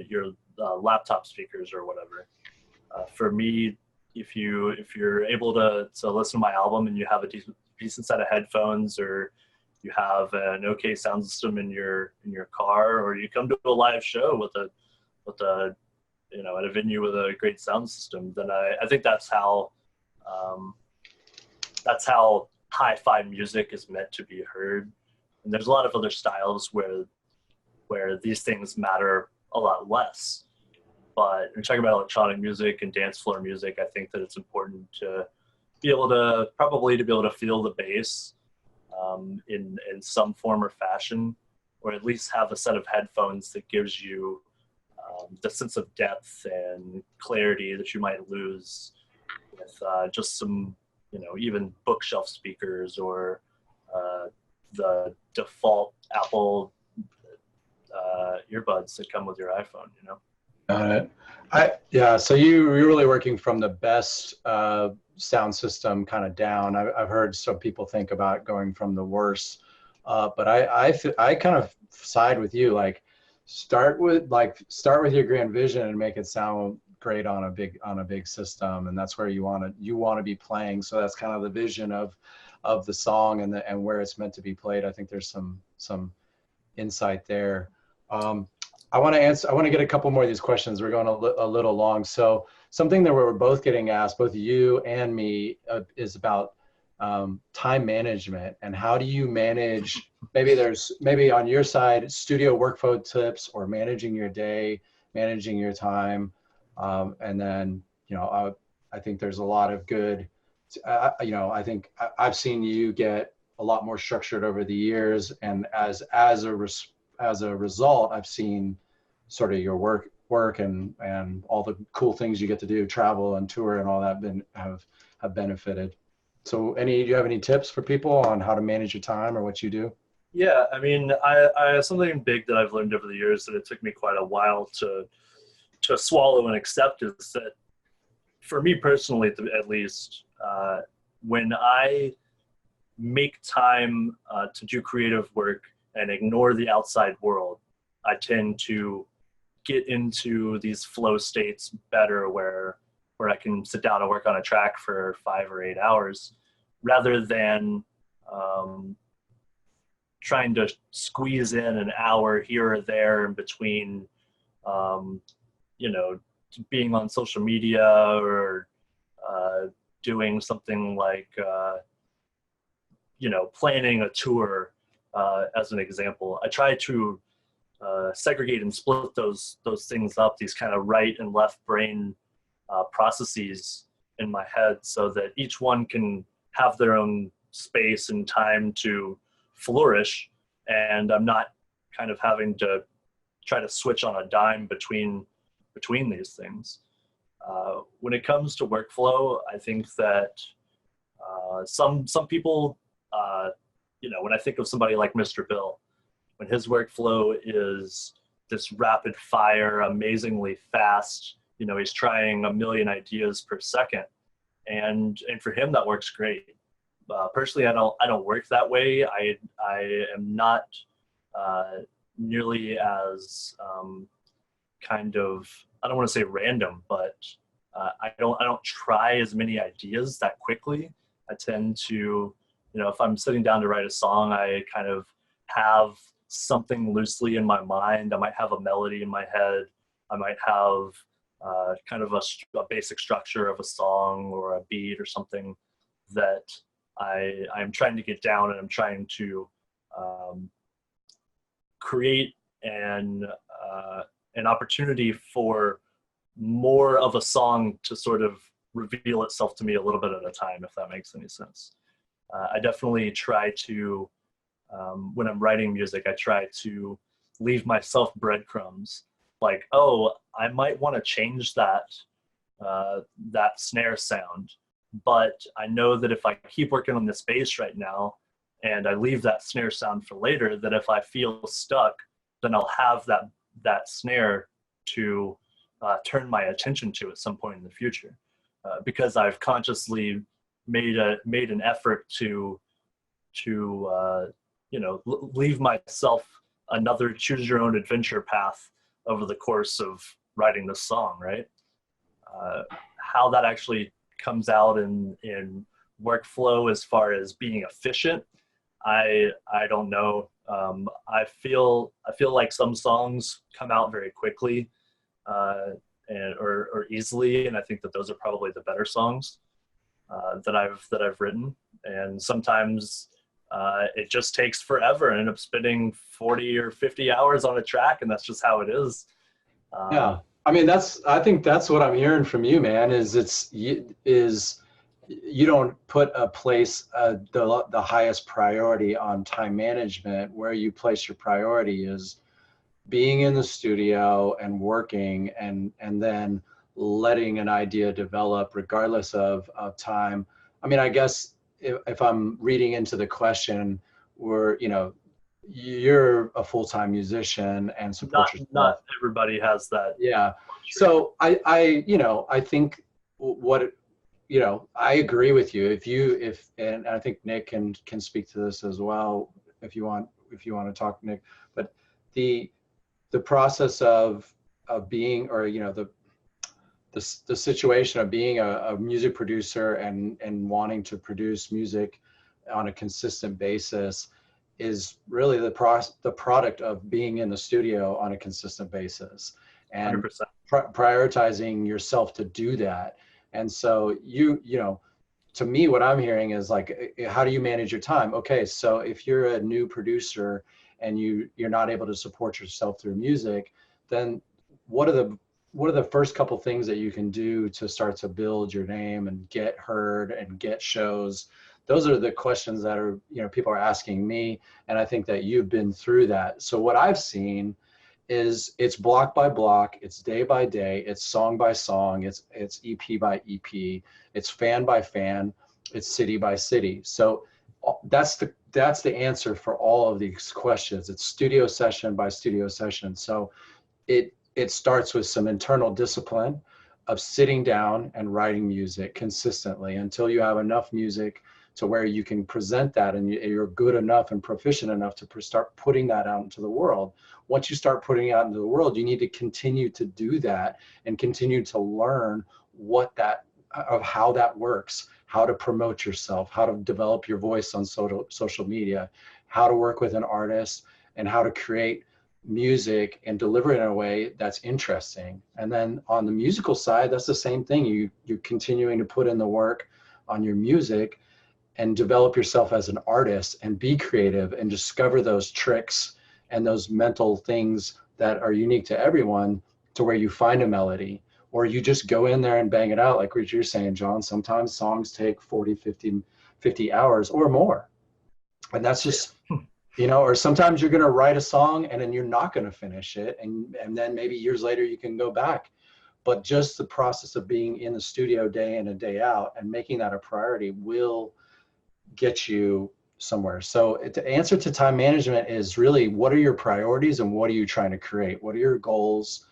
your laptop speakers or whatever. For me, if you're able to listen to my album and you have a decent set of headphones, or you have an okay sound system in your car, or you come to a live show with a at a venue with a great sound system, then I think that's how hi-fi music is meant to be heard. And there's a lot of other styles where these things matter a lot less. But when you're talking about electronic music and dance floor music, I think that it's important to be able to feel the bass in some form or fashion, or at least have a set of headphones that gives you the sense of depth and clarity that you might lose with just some, even bookshelf speakers or the default Apple earbuds that come with your iPhone, Got it. So you're really working from the best sound system kind of down. I've heard some people think about going from the worst, but I kind of side with you. Like, start with your grand vision and make it sound great on a big system, and that's where you want to be playing. So that's kind of the vision of the song and where it's meant to be played. I think there's some insight there. I want to get a couple more of these questions. We're going a little long. So something that we're both getting asked, both you and me, is about time management, and how do you manage, maybe on your side, studio workflow tips, or managing your day, managing your time. And then, I think there's a lot of good, I think I've seen you get a lot more structured over the years, and as a as a result, I've seen sort of your work and all the cool things you get to do, travel and tour and all that have benefited. So do you have any tips for people on how to manage your time or what you do? Yeah, I mean, I something big that I've learned over the years that it took me quite a while to swallow and accept is that, for me personally, at least, when I make time to do creative work and ignore the outside world, I tend to get into these flow states better, where I can sit down and work on a track for 5 or 8 hours, rather than trying to squeeze in an hour here or there in between, you know, being on social media or doing something like, you know, planning a tour, as an example. I try to segregate and split those things up, these kind of right and left brain processes in my head, so that each one can have their own space and time to flourish, and I'm not kind of having to try to switch on a dime between these things. When it comes to workflow, I think that some people, you know, when I think of somebody like Mr. Bill, when his workflow is this rapid fire, amazingly fast, you know, he's trying a million ideas per second, and for him that works great. Personally, I don't work that way. I am not nearly as kind of, I don't want to say random, but I don't try as many ideas that quickly. I tend to, you know, if I'm sitting down to write a song, I kind of have something loosely in my mind. I might have a melody in my head. I might have kind of a basic structure of a song or a beat or something that I'm trying to get down, and I'm trying to create an opportunity for more of a song to sort of reveal itself to me a little bit at a time, if that makes any sense. I definitely try to, when I'm writing music, I try to leave myself breadcrumbs. Like, oh, I might want to change that snare sound, but I know that if I keep working on this bass right now and I leave that snare sound for later, that if I feel stuck, then I'll have that snare to turn my attention to at some point in the future, because I've consciously made an effort to you know, leave myself another choose your own adventure path over the course of writing this song, right? How that actually comes out in workflow as far as being efficient, I don't know. I feel like some songs come out very quickly or easily, and I think that those are probably the better songs that I've written. And sometimes it just takes forever and end up spending 40 or 50 hours on a track, and that's just how it is. Yeah, I mean, I think that's what I'm hearing from you, man. You don't put the highest priority on time management. Where you place your priority is being in the studio and working, and then letting an idea develop regardless of time. I mean, I guess if I'm reading into the question, you know, you're a full-time musician and support yourself. Not everybody has that. Yeah. So I you know, I think you know, I agree with you. And I think Nick can speak to this as well if you want to talk, Nick. But the process of being, or you know, the situation of being a music producer and wanting to produce music on a consistent basis is really the product of being in the studio on a consistent basis and 100%. Prioritizing yourself to do that. And so you know, to me, what I'm hearing is like, how do you manage your time? Okay, so if you're a new producer and you're not able to support yourself through music, then what are the first couple things that you can do to start to build your name and get heard and get shows those are the questions that are, people are asking me. And I think that you've been through that. So what I've seen is it's block by block, it's day by day, it's song by song, it's EP by EP, it's fan by fan, it's city by city. So that's the answer for all of these questions. It's studio session by studio session. So it starts with some internal discipline of sitting down and writing music consistently until you have enough music to where you can present that and you're good enough and proficient enough to start putting that out into the world. Once you start putting it out into the world, you need to continue to do that and continue to learn how that works, how to promote yourself, how to develop your voice on social media, how to work with an artist, and how to create music and deliver it in a way that's interesting. And then on the musical side, that's the same thing. You're continuing to put in the work on your music and develop yourself as an artist and be creative and discover those tricks and those mental things that are unique to everyone, to where you find a melody, or you just go in there and bang it out. Like what you're saying, John, sometimes songs take 40, 50 hours or more. And that's just, or sometimes you're going to write a song and then you're not going to finish it. And then maybe years later you can go back. But just the process of being in the studio day in and day out and making that a priority will get you somewhere. So the answer to time management is really, what are your priorities and what are you trying to create? What are your goals?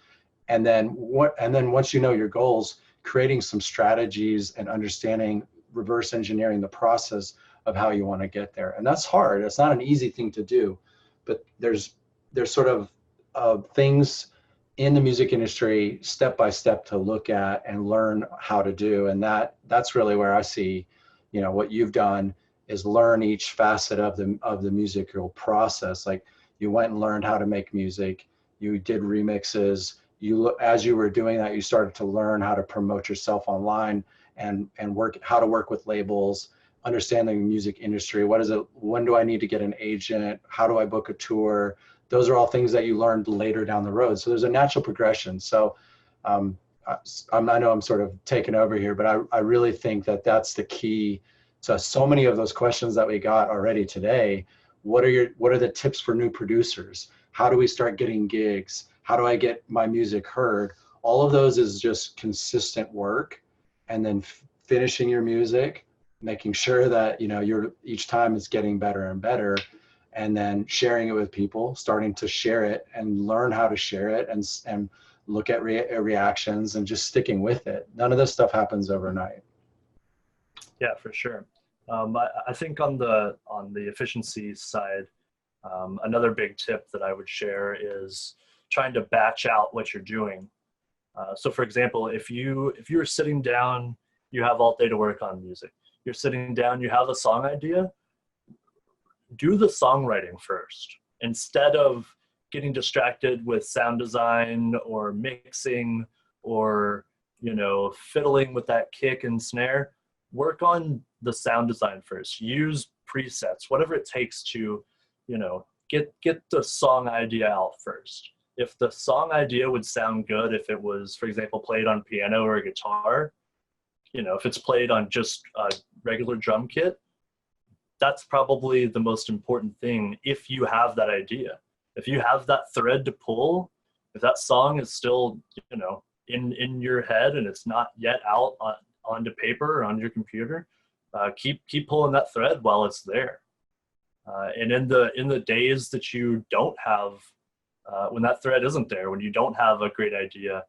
And then once you know your goals, creating some strategies and understanding, reverse engineering the process of how you want to get there. And that's hard. It's not an easy thing to do, but there's sort of things in the music industry step by step to look at and learn how to do. And that's really where I see, what you've done is learn each facet of the musical process. Like, you went and learned how to make music, you did remixes, as you were doing that, you started to learn how to promote yourself online and how to work with labels, understanding the music industry. What is it? When do I need to get an agent? How do I book a tour? Those are all things that you learned later down the road. So there's a natural progression. So I know I'm sort of taking over here, but I really think that that's the key to so many of those questions that we got already today. What are the tips for new producers? How do we start getting gigs? How do I get my music heard? All of those is just consistent work, and then finishing your music, making sure that each time it's getting better and better, and then sharing it with people, starting to share it and learn how to share it and look at reactions and just sticking with it. None of this stuff happens overnight. Yeah, for sure. I think on the efficiency side, another big tip that I would share is trying to batch out what you're doing. So for example, if you're sitting down, you have all day to work on music. You're sitting down, you have a song idea, do the songwriting first. Instead of getting distracted with sound design or mixing or, fiddling with that kick and snare, work on the sound design first. Use presets, whatever it takes to, get the song idea out first. If the song idea would sound good if it was, for example, played on piano or a guitar, if it's played on just a regular drum kit, that's probably the most important thing. If you have that idea, if you have that thread to pull, if that song is still, in your head and it's not yet out onto paper or on your computer, keep pulling that thread while it's there. And in the days that you don't have, when that thread isn't there, when you don't have a great idea,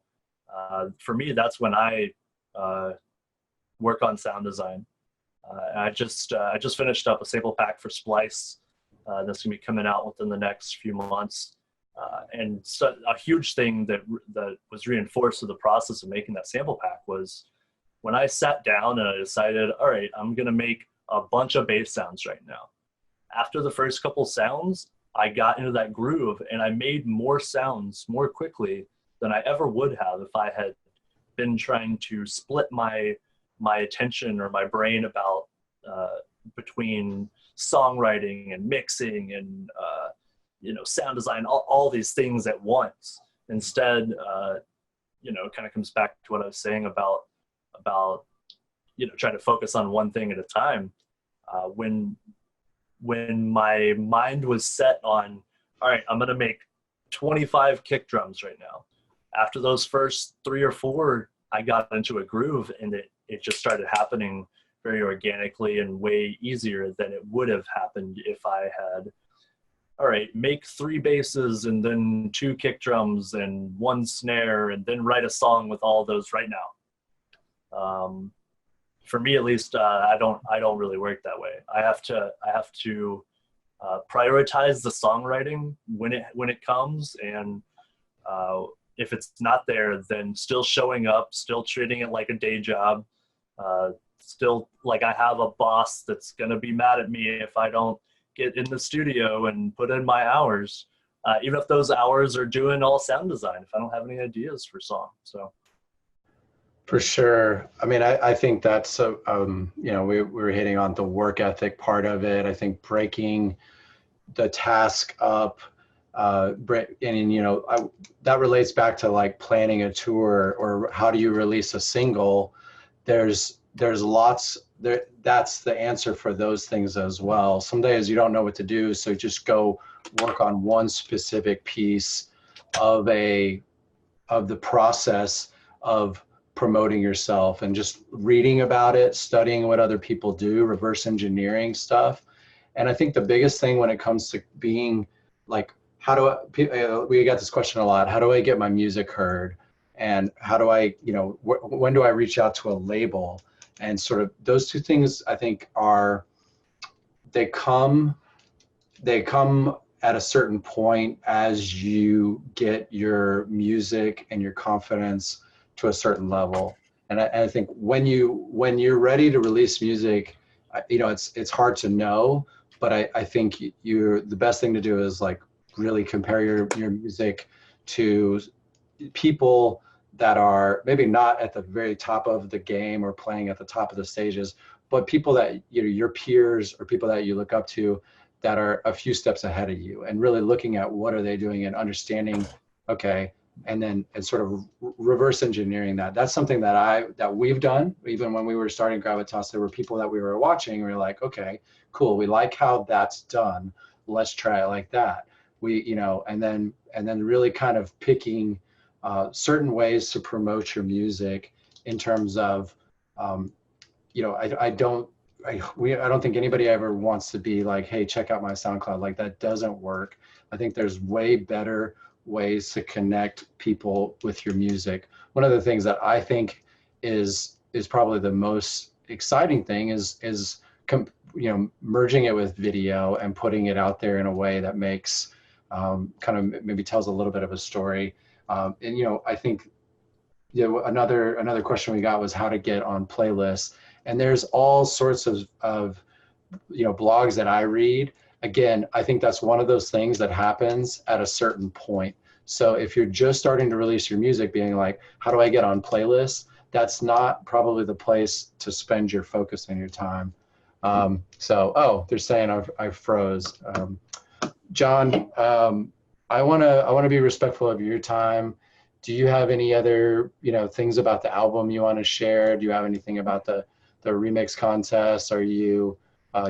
for me, that's when I work on sound design. I just finished up a sample pack for Splice that's gonna be coming out within the next few months. And so a huge thing that was reinforced with the process of making that sample pack was when I sat down and I decided, all right, I'm gonna make a bunch of bass sounds right now. After the first couple sounds, I got into that groove and I made more sounds more quickly than I ever would have if I had been trying to split my attention or my brain about between songwriting and mixing and sound design, all these things at once. Instead, it kind of comes back to what I was saying about trying to focus on one thing at a time. When my mind was set on, all right, I'm going to make 25 kick drums right now. After those first 3 or 4, I got into a groove, and it just started happening very organically and way easier than it would have happened if I had, all right, make 3 basses and then 2 kick drums and 1 snare and then write a song with all those right now. For me, at least, I don't really work that way. I have to prioritize the songwriting when it comes, and if it's not there, then still showing up, still treating it like a day job, still like I have a boss that's gonna be mad at me if I don't get in the studio and put in my hours, even if those hours are doing all sound design, if I don't have any ideas for song. So. For sure. I mean, I think that's, you know, we were hitting on the work ethic part of it. I think breaking the task up, and you know, that relates back to like planning a tour or how do you release a single. There's lots there. That's the answer for those things as well. Some days you don't know what to do, so just go work on one specific piece of the process of promoting yourself and just reading about it, studying what other people do, reverse engineering stuff. And I think the biggest thing when it comes to being like, we got this question a lot, how do I get my music heard? And how do I, you know, when do I reach out to a label? And sort of those two things I think they come at a certain point as you get your music and your confidence to a certain level. And I think when you're ready to release music, you know, it's hard to know, but I think the best thing to do is like really compare your music to people that are maybe not at the very top of the game or playing at the top of the stages, but people that, you know, your peers or people that you look up to that are a few steps ahead of you, and really looking at what are they doing and understanding, okay, and sort of reverse engineering that. That's something that we've done. Even when we were starting Gravitas, there were people that we were watching and we were like, okay, cool, we like how that's done, let's try it like that. We, you know, and then really kind of picking certain ways to promote your music in terms of, you know, I don't think anybody ever wants to be like, hey, check out my SoundCloud. Like, that doesn't work. I think there's way better ways to connect people with your music. One of the things that I think is probably the most exciting thing is you know, merging it with video and putting it out there in a way that makes kind of maybe tells a little bit of a story. And you know, I think, you know, another question we got was how to get on playlists. And there's all sorts of you know, blogs that I read. Again, I think that's one of those things that happens at a certain point. So if you're just starting to release your music, being like, how do I get on playlists? That's not probably the place to spend your focus and your time. So, they're saying I froze. John, I wanna be respectful of your time. Do you have any other, you know, things about the album you want to share? Do you have anything about the remix contest? Are you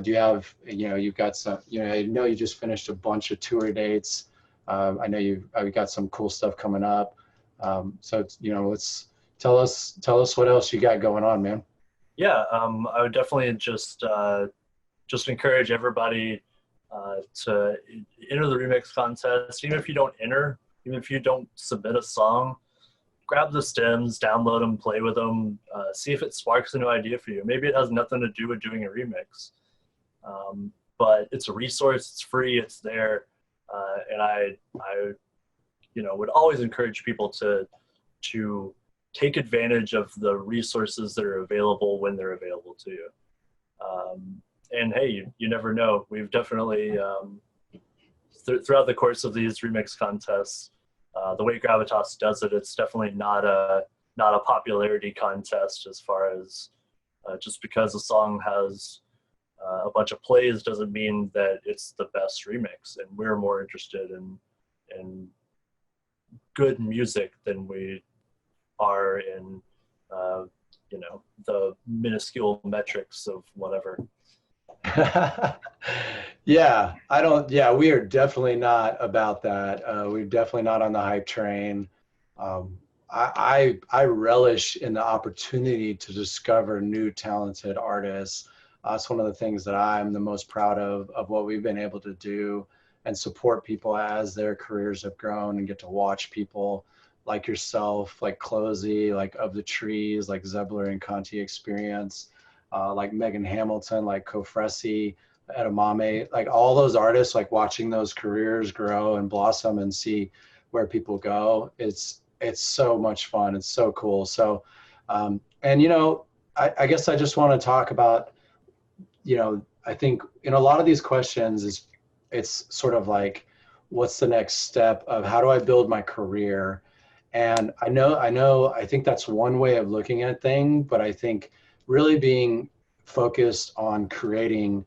do you have, you know, you've got some, you know, I know you just finished a bunch of tour dates. I know you've got some cool stuff coming up. So, you know, let's tell us what else you got going on, man. Yeah, I would definitely just encourage everybody to enter the remix contest. Even if you don't enter, even if you don't submit a song, grab the stems, download them, play with them, see if it sparks a new idea for you. Maybe it has nothing to do with doing a remix, but it's a resource, it's free, it's there, and I you know, would always encourage people to take advantage of the resources that are available when they're available to you. And hey, you never know. We've definitely, throughout the course of these remix contests, the way Gravitas does it, it's definitely not a popularity contest, as far as just because a song has a bunch of plays doesn't mean that it's the best remix. And we're more interested in good music than we are in, you know, the minuscule metrics of whatever. Yeah, I don't, yeah, we are definitely not about that. We're definitely not on the hype train. I relish in the opportunity to discover new talented artists. It's one of the things that I'm the most proud of what we've been able to do and support people as their careers have grown and get to watch people like yourself, like Closey, like Of the Trees, like Zebler and Conti Experience, like Megan Hamilton, like Kofresi, Edamame, like all those artists, like watching those careers grow and blossom and see where people go. It's so much fun. It's so cool. So, and you know, I guess I just want to talk about, you know, I think in a lot of these questions is it's sort of like, what's the next step of how do I build my career? And I think that's one way of looking at things, but I think really being focused on creating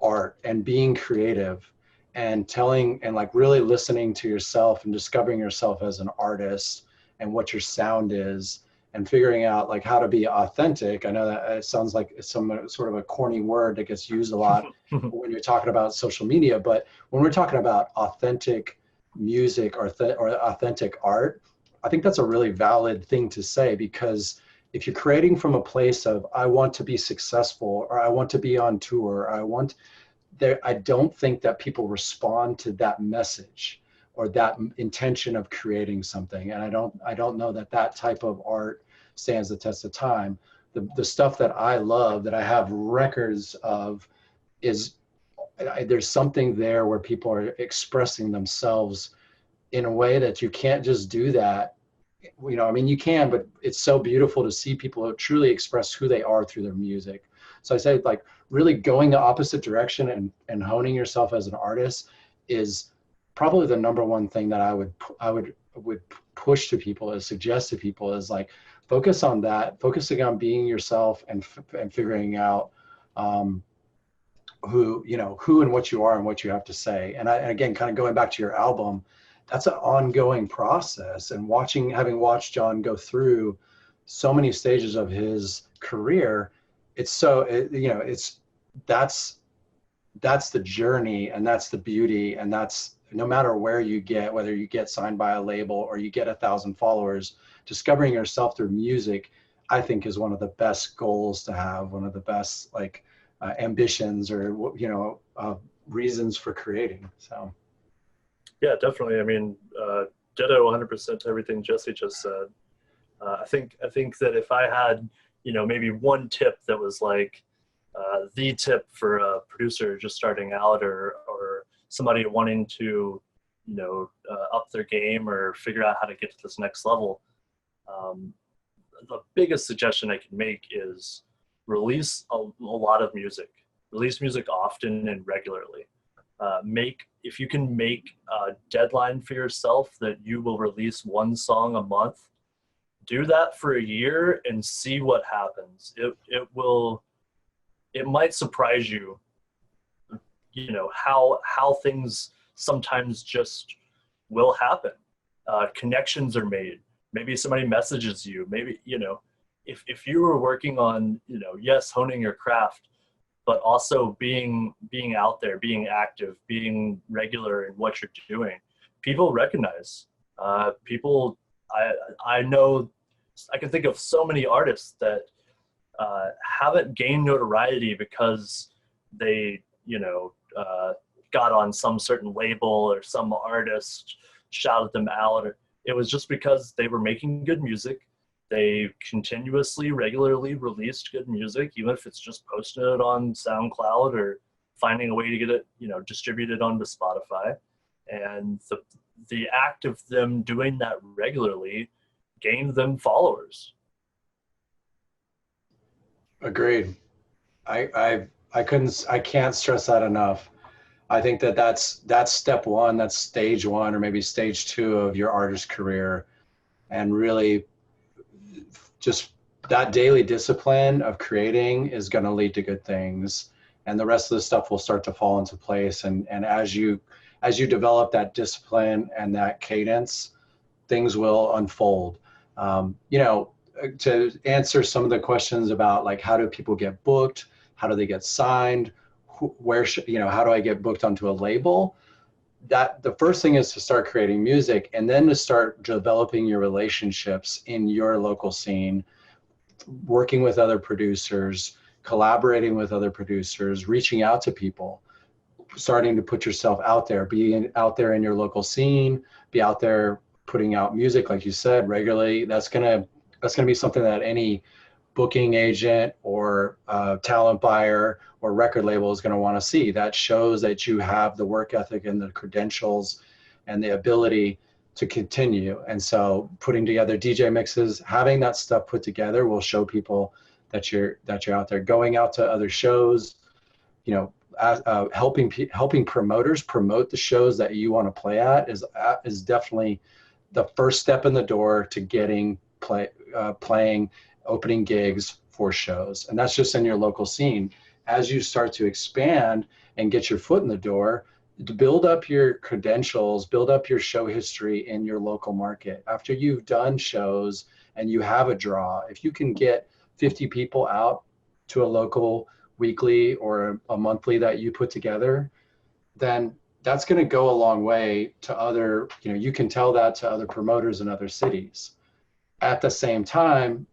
art and being creative and telling and like really listening to yourself and discovering yourself as an artist and what your sound is and figuring out like how to be authentic. I know that it sounds like it's some sort of a corny word that gets used a lot when you're talking about social media, but when we're talking about authentic music or authentic art, I think that's a really valid thing to say, because if you're creating from a place of I want to be successful or I want to be on tour, or I want there, I don't think that people respond to that message or that intention of creating something. And I don't know that that type of art stands the test of time. The stuff that I love, that I have records of, is there's something there where people are expressing themselves in a way that you can't just do that. You know, I mean, you can, but it's so beautiful to see people truly express who they are through their music. So I say, like, really going the opposite direction and honing yourself as an artist is probably the number one thing that I would push to people, is suggest to people, is like, focus on that, focusing on being yourself and figuring out who, you know, who and what you are and what you have to say. And again, kind of going back to your album, that's an ongoing process. And having watched John go through so many stages of his career, it's so, you know, that's the journey, and that's the beauty. And that's, no matter where you get, whether you get signed by a label or you get 1,000 followers, discovering yourself through music, I think is one of the best goals to have, one of the best, like, ambitions, or, you know, reasons for creating. So. Yeah, definitely. I mean, ditto 100% to everything Jesse just said. I think that if I had, you know, maybe one tip that was like the tip for a producer just starting out, or somebody wanting to, you know, up their game or figure out how to get to this next level, the biggest suggestion I can make is release a lot of music. Release music often and regularly. If you can make a deadline for yourself that you will release one song a month, do that for a year and see what happens. It might surprise you, you know, how things sometimes just will happen. Connections are made. Maybe somebody messages you. Maybe, you know, if you were working on, you know, yes, honing your craft, but also being out there, being active, being regular in what you're doing, people recognize. I know, I can think of so many artists that haven't gained notoriety because they, you know, got on some certain label or some artist shouted them out. It was just because they were making good music. They continuously, regularly released good music, even if it's just posting it on SoundCloud or finding a way to get it, you know, distributed onto Spotify. And the act of them doing that regularly gained them followers. Agreed. I can't stress that enough. I think that's step one, that's stage one, or maybe stage two of your artist career. And really, just that daily discipline of creating is going to lead to good things, and the rest of the stuff will start to fall into place. And as you develop that discipline and that cadence, things will unfold. You know, to answer some of the questions about, like, how do people get booked, how do they get signed, how do I get booked onto a label? That the first thing is to start creating music, and then to start developing your relationships in your local scene, working with other producers, collaborating with other producers, reaching out to people, starting to put yourself out there, out there in your local scene, be out there putting out music, like you said, regularly. That's gonna be something that any booking agent or talent buyer or record label is going to want to see. That shows that you have the work ethic and the credentials and the ability to continue. And so putting together DJ mixes, having that stuff put together will show people that you're out there, going out to other shows, helping promoters promote the shows that you want to play at is definitely the first step in the door to getting playing opening gigs for shows. And that's just in your local scene. As you start to expand and get your foot in the door, to build up your credentials, build up your show history in your local market. After you've done shows and you have a draw, if you can get 50 people out to a local weekly or a monthly that you put together, then that's going to go a long way to other, you can tell that to other promoters in other cities. At the same time,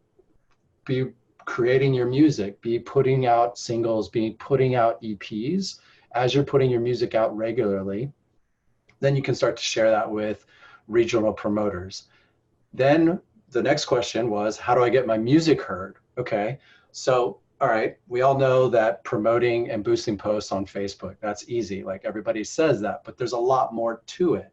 be creating your music, be putting out singles, be putting out EPs. As you're putting your music out regularly, then you can start to share that with regional promoters. Then the next question was, how do I get my music heard? Okay, so all right, we all know that promoting and boosting posts on Facebook, that's easy. Like everybody says that, but there's a lot more to it.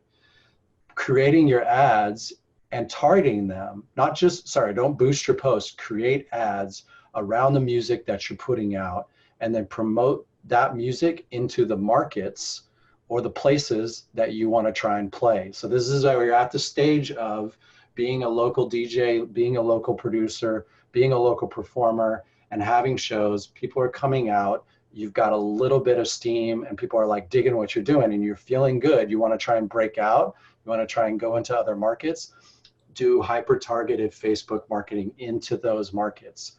Creating your ads and targeting them, don't boost your posts, create ads around the music that you're putting out, and then promote that music into the markets or the places that you want to try and play. So this is where you're at the stage of being a local DJ, being a local producer, being a local performer, and having shows. People are coming out, you've got a little bit of steam, and people are like digging what you're doing, and you're feeling good. You want to try and break out, you want to try and go into other markets. Do hyper-targeted Facebook marketing into those markets.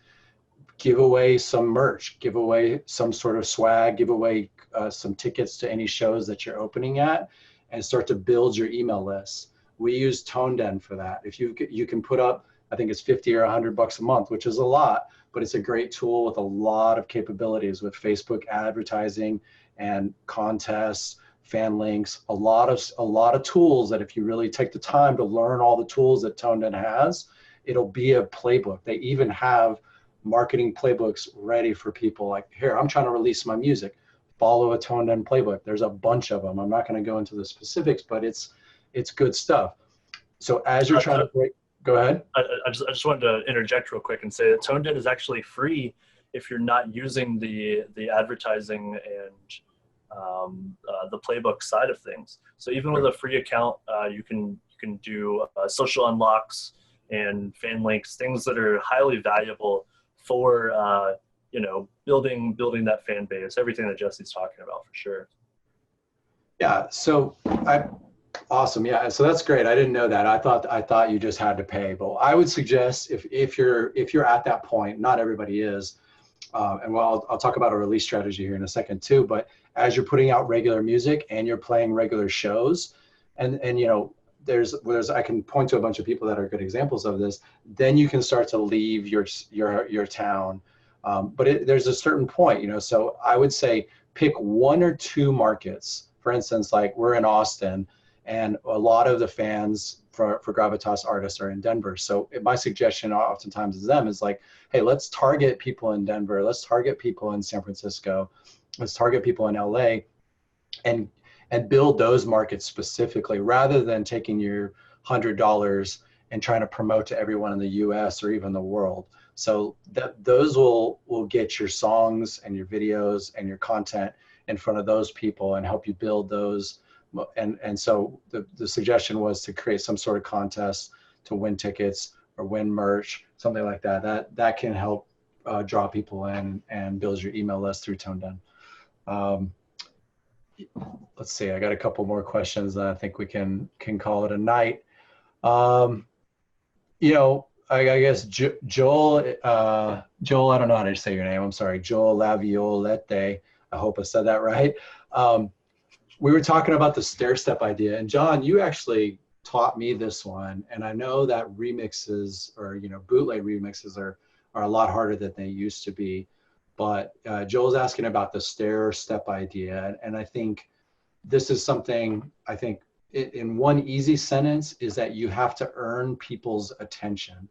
Give away some merch, give away some sort of swag, give away some tickets to any shows that you're opening at, and start to build your email list. We use ToneDen for that. If you can put up, I think it's 50 or $100 a month, which is a lot, but it's a great tool with a lot of capabilities with Facebook advertising and contests, fan links, a lot of tools that if you really take the time to learn all the tools that ToneDen has, it'll be a playbook. They even have marketing playbooks ready for people. Like, here, I'm trying to release my music, follow a ToneDen playbook. There's a bunch of them. I'm not going to go into the specifics, but it's good stuff. So as you're trying to break, go ahead. I just wanted to interject real quick and say that ToneDen is actually free if you're not using the advertising and the playbook side of things. So even with a free account, you can do social unlocks and fan links, things that are highly valuable for building that fan base, everything that Jesse's talking about, for sure. Yeah, so awesome. Yeah, so that's great. I didn't know that. I thought you just had to pay. But I would suggest if you're at that point, not everybody is, and I'll talk about a release strategy here in a second too, but as you're putting out regular music and you're playing regular shows, and there's I can point to a bunch of people that are good examples of this, then you can start to leave your town. But there's a certain point, so I would say pick one or two markets. For instance, like we're in Austin, and a lot of the fans for Gravitas artists are in Denver. So my suggestion oftentimes to them is like, hey, let's target people in Denver. Let's target people in San Francisco. Let's target people in LA and build those markets specifically, rather than taking your $100 and trying to promote to everyone in the US or even the world. So those will get your songs and your videos and your content in front of those people and help you build those. And so the suggestion was to create some sort of contest to win tickets or win merch, something like that. That can help draw people in and build your email list through ToneDen. Let's see, I got a couple more questions that I think we can call it a night. I guess Joel, I don't know how to say your name. I'm sorry, Joel Laviolette. I hope I said that right. We were talking about the stair step idea, and John, you actually taught me this one, and I know that remixes, or bootleg remixes, are a lot harder than they used to be. But Joel's asking about the stair step idea, and I think this is something, I think in one easy sentence, is that you have to earn people's attention.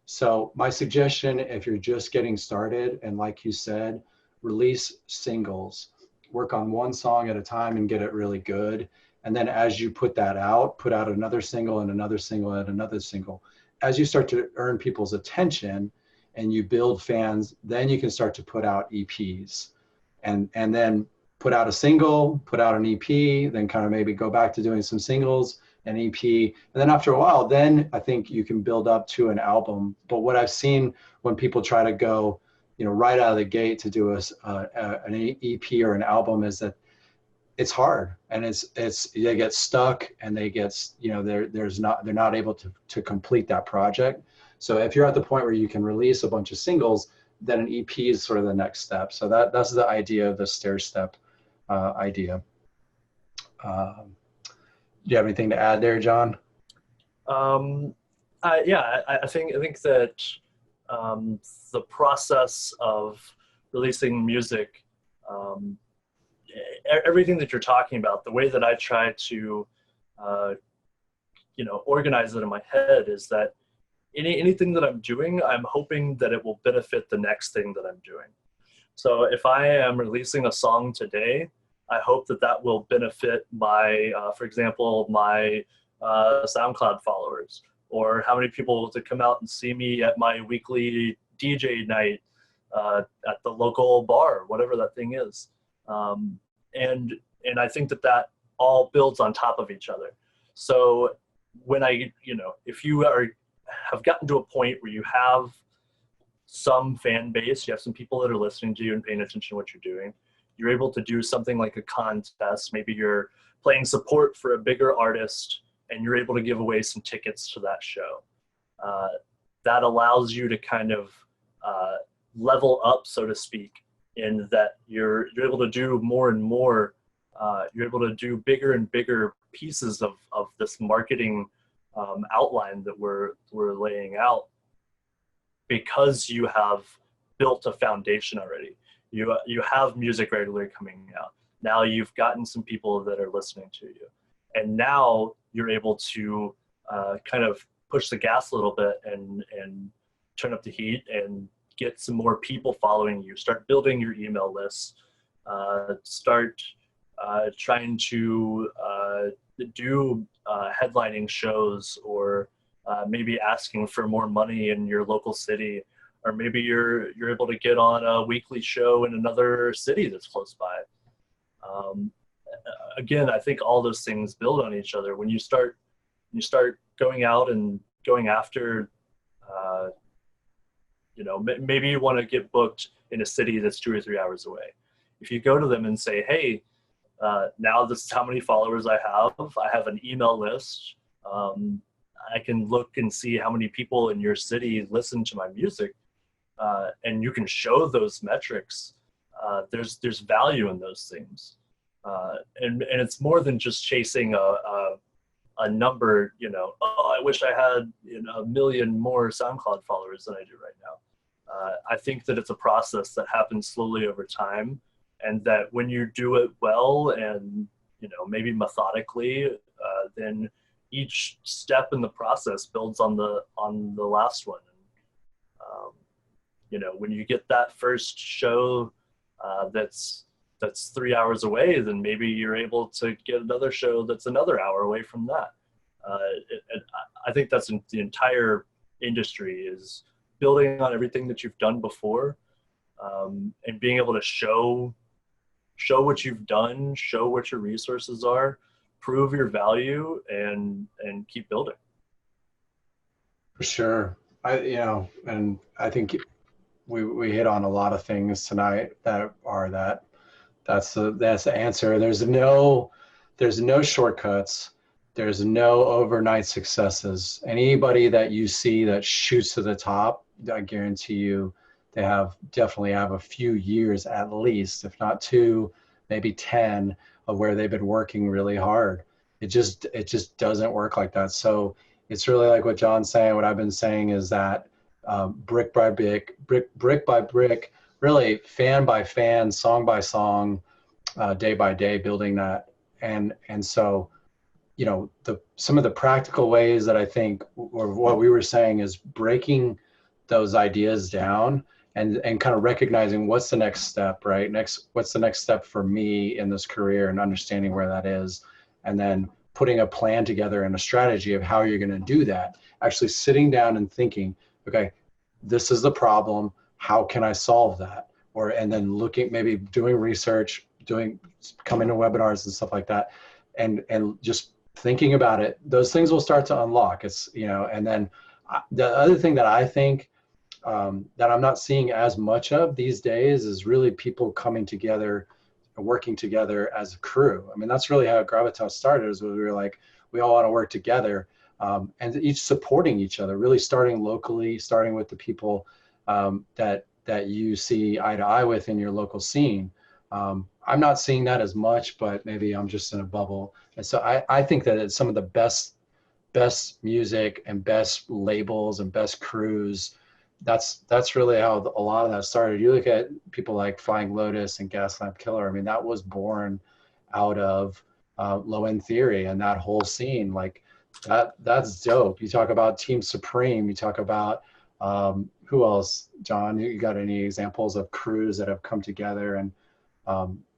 So my suggestion, if you're just getting started, and like you said, release singles, work on one song at a time and get it really good. And then as you put that out, put out another single and another single and another single. As you start to earn people's attention and you build fans, then you can start to put out EPs, and then put out a single, put out an EP, then kind of maybe go back to doing some singles, an EP. And then after a while, then I think you can build up to an album. But what I've seen when people try to go, right out of the gate to do an EP or an album, is that it's hard, and they get stuck, and they get, they're not able to complete that project. So if you're at the point where you can release a bunch of singles, then an EP is sort of the next step. So that's the idea of the stair step idea. Do you have anything to add there, John? Yeah, I think that the process of releasing music, everything that you're talking about, the way that I try to, organize it in my head is that anything that I'm doing, I'm hoping that it will benefit the next thing that I'm doing. So if I am releasing a song today, I hope that will benefit my, for example, my SoundCloud followers, or how many people to come out and see me at my weekly DJ night at the local bar, whatever that thing is. And I think that all builds on top of each other. So when if you have gotten to a point where you have some fan base, you have some people that are listening to you and paying attention to what you're doing, you're able to do something like a contest. Maybe you're playing support for a bigger artist and you're able to give away some tickets to that show. That allows you to kind of level up, so to speak, in that you're able to do more and more. You're able to do bigger and bigger pieces of this marketing outline that we're laying out, because you have built a foundation already. You have music regularly coming out. Now you've gotten some people that are listening to you, and now you're able to kind of push the gas a little bit and turn up the heat and get some more people following you. Start building your email lists. Start trying to do headlining shows, or maybe asking for more money in your local city, or maybe you're able to get on a weekly show in another city that's close by. Again, I think all those things build on each other. When you start going out and going after, maybe you want to get booked in a city that's 2 or 3 hours away. If you go to them and say, hey, now this is how many followers I have an email list. I can look and see how many people in your city listen to my music, and you can show those metrics. There's value in those things, and it's more than just chasing a number. Oh, I wish I had 1 million more SoundCloud followers than I do right now. I think that it's a process that happens slowly over time, and that when you do it well and maybe methodically, then each step in the process builds on the last one. When you get that first show that's 3 hours away, then maybe you're able to get another show that's another hour away from that. I think that's the entire industry, is building on everything that you've done before, and being able to show what you've done, show what your resources are, prove your value, and keep building. For sure. And I think we hit on a lot of things tonight that's the answer. There's no shortcuts. There's no overnight successes. Anybody that you see that shoots to the top, I guarantee you they definitely have a few years at least, if not 2, maybe 10, of where they've been working really hard. It just doesn't work like that. So it's really like what John's saying. What I've been saying is that brick by brick, really fan by fan, song by song, day by day, building that. And so, you know, some of the practical ways that I think, or what we were saying, is breaking those ideas down and kind of recognizing what's the next step, right? What's the next step for me in this career, and understanding where that is, and then putting a plan together and a strategy of how you're going to do that. Actually sitting down and thinking, okay, this is the problem. How can I solve that? And then looking, maybe doing research, coming to webinars and stuff like that, and just thinking about it. Those things will start to unlock. It's, you know, and then the other thing that I think that I'm not seeing as much of these days is really people coming together and working together as a crew. I mean, that's really how Gravitas started, is we were like, we all want to work together, and each supporting each other, really starting locally, starting with the people that you see eye to eye with in your local scene. I'm not seeing that as much, but maybe I'm just in a bubble. And so I think that it's some of the best music and best labels and best crews. That's really how a lot of that started. You look at people like Flying Lotus and Gaslamp Killer. I mean, that was born out of Low End Theory and that whole scene. Like that's dope. You talk about Team Supreme. You talk about who else, John? You got any examples of crews that have come together? And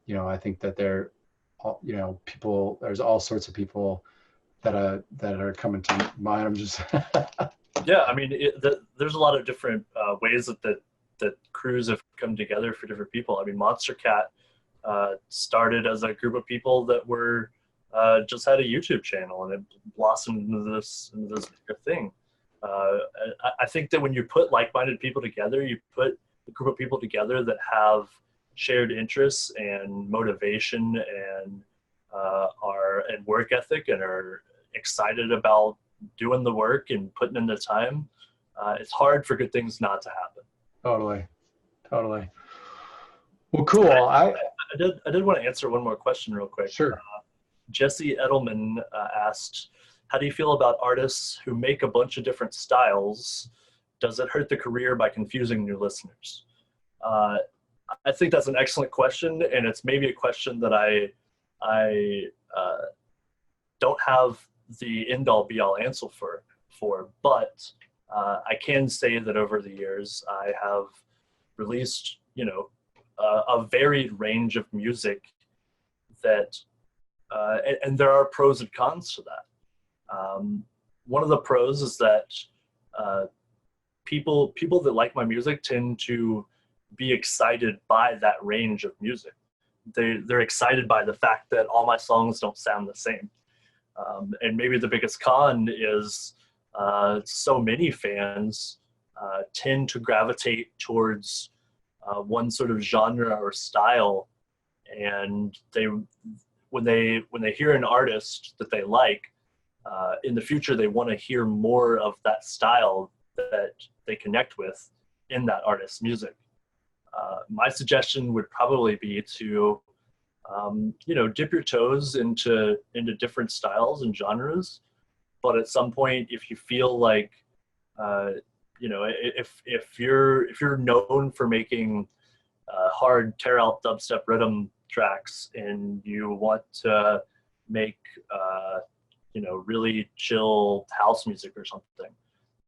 you know, I think that you know, people. There's all sorts of people that are coming to mind. I'm just Yeah, I mean, there's a lot of different ways that crews have come together for different people. I mean, Monster Cat started as a group of people that were just had a YouTube channel, and it blossomed into this bigger thing. I think that when you put like-minded people together, you put a group of people together that have shared interests and motivation and work ethic, and are excited about doing the work and putting in the time, it's hard for good things not to happen. Totally. Well, cool. I did want to answer one more question real quick. Sure. Jesse Edelman asked, how do you feel about artists who make a bunch of different styles? Does it hurt the career by confusing new listeners? I think that's an excellent question, and it's maybe a question that I don't have the end-all be-all answer for, but I can say that over the years I have released, you know, a varied range of music that, and there are pros and cons to that. One of the pros is that people that like my music tend to be excited by that range of music. They're excited by the fact that all my songs don't sound the same. And maybe the biggest con is so many fans tend to gravitate towards one sort of genre or style, and when they hear an artist that they like, in the future they want to hear more of that style that they connect with in that artist's music. My suggestion would probably be to you know, dip your toes into different styles and genres, but at some point, if you feel like, you know, if you're known for making hard tear out dubstep rhythm tracks, and you want to make you know, really chill house music or something,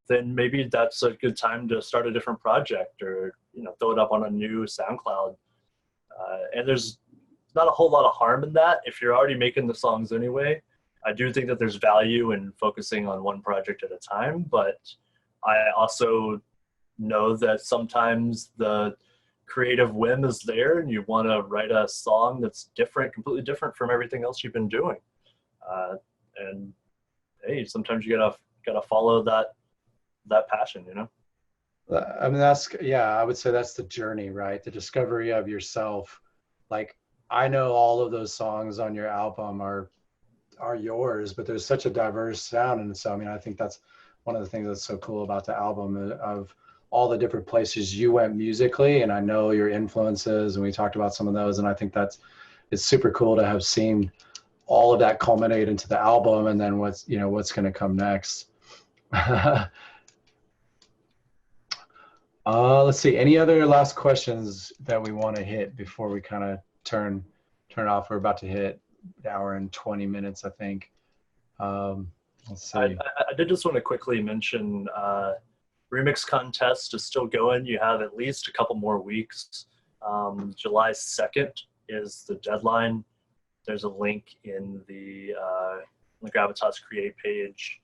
then maybe that's a good time to start a different project, or, you know, throw it up on a new SoundCloud. And there's not a whole lot of harm in that if you're already making the songs anyway. I do think that there's value in focusing on one project at a time, but I also know that sometimes the creative whim is there and you want to write a song that's different, completely different from everything else you've been doing. And hey, sometimes you gotta follow that passion, you know? I mean, I would say that's the journey, right? The discovery of yourself. Like, I know all of those songs on your album are yours, but there's such a diverse sound. And so, I mean, I think that's one of the things that's so cool about the album, of all the different places you went musically, and I know your influences, and we talked about some of those, and I think it's super cool to have seen all of that culminate into the album, and then what's going to come next. Let's see, any other last questions that we want to hit before we kind of turn off? We're about to hit an hour and 20 minutes, I think. Let's see. I did just want to quickly mention remix contest is still going. You have at least a couple more weeks. July 2nd is the deadline. There's a link in the Gravitas Create page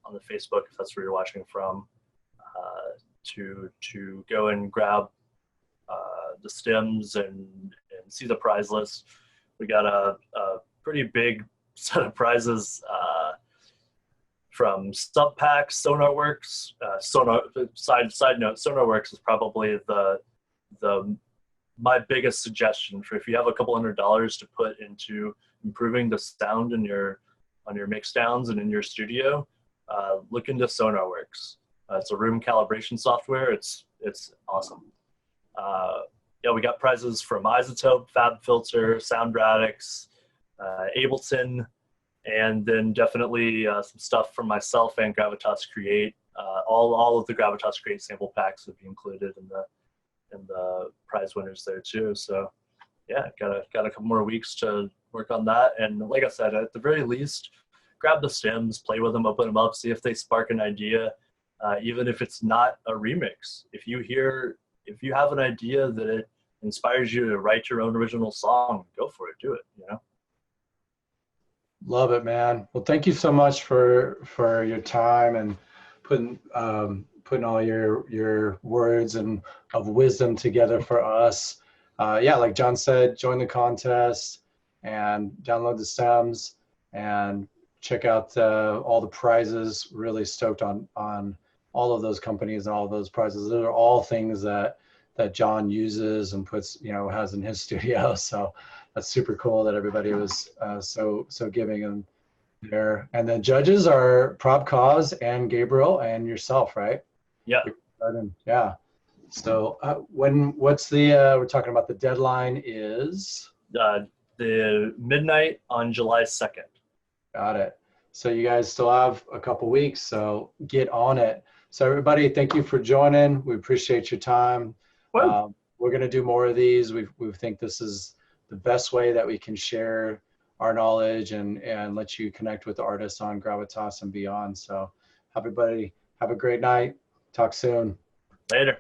on the Facebook, if that's where you're watching from, to go and grab the stems and see the prize list. We got a pretty big set of prizes from Sub Packs, Sonarworks. Side note, Sonarworks is probably my biggest suggestion for if you have a couple $100 to put into improving the sound on your mix downs and in your studio. Look into Sonarworks. It's a room calibration software. It's awesome. Yeah, we got prizes from Isotope, FabFilter, Soundradix, Ableton, and then definitely some stuff from myself and Gravitas Create. All of the Gravitas Create sample packs would be included in the prize winners there too. So yeah, got a couple more weeks to work on that. And like I said, at the very least, grab the stems, play with them, open them up, see if they spark an idea. Even if it's not a remix, if you have an idea that it inspires you to write your own original song, go for it, do it, Love it, man. Well, thank you so much for your time and putting all your words and of wisdom together for us. Yeah, like John said, join the contest and download the stems and check out all the prizes. Really stoked on all of those companies and all of those prizes. Those are all things that John uses and puts, has in his studio. So that's super cool that everybody was so giving and there. And the judges are ProbCause and Gabriel and yourself, right? Yeah. Yeah. So what's the we're talking about the deadline is the midnight on July 2nd. Got it. So you guys still have a couple weeks, so get on it. So everybody, thank you for joining. We appreciate your time. We're going to do more of these. We think this is the best way that we can share our knowledge and let you connect with the artists on Gravitas and beyond. So everybody, have a great night. Talk soon. Later.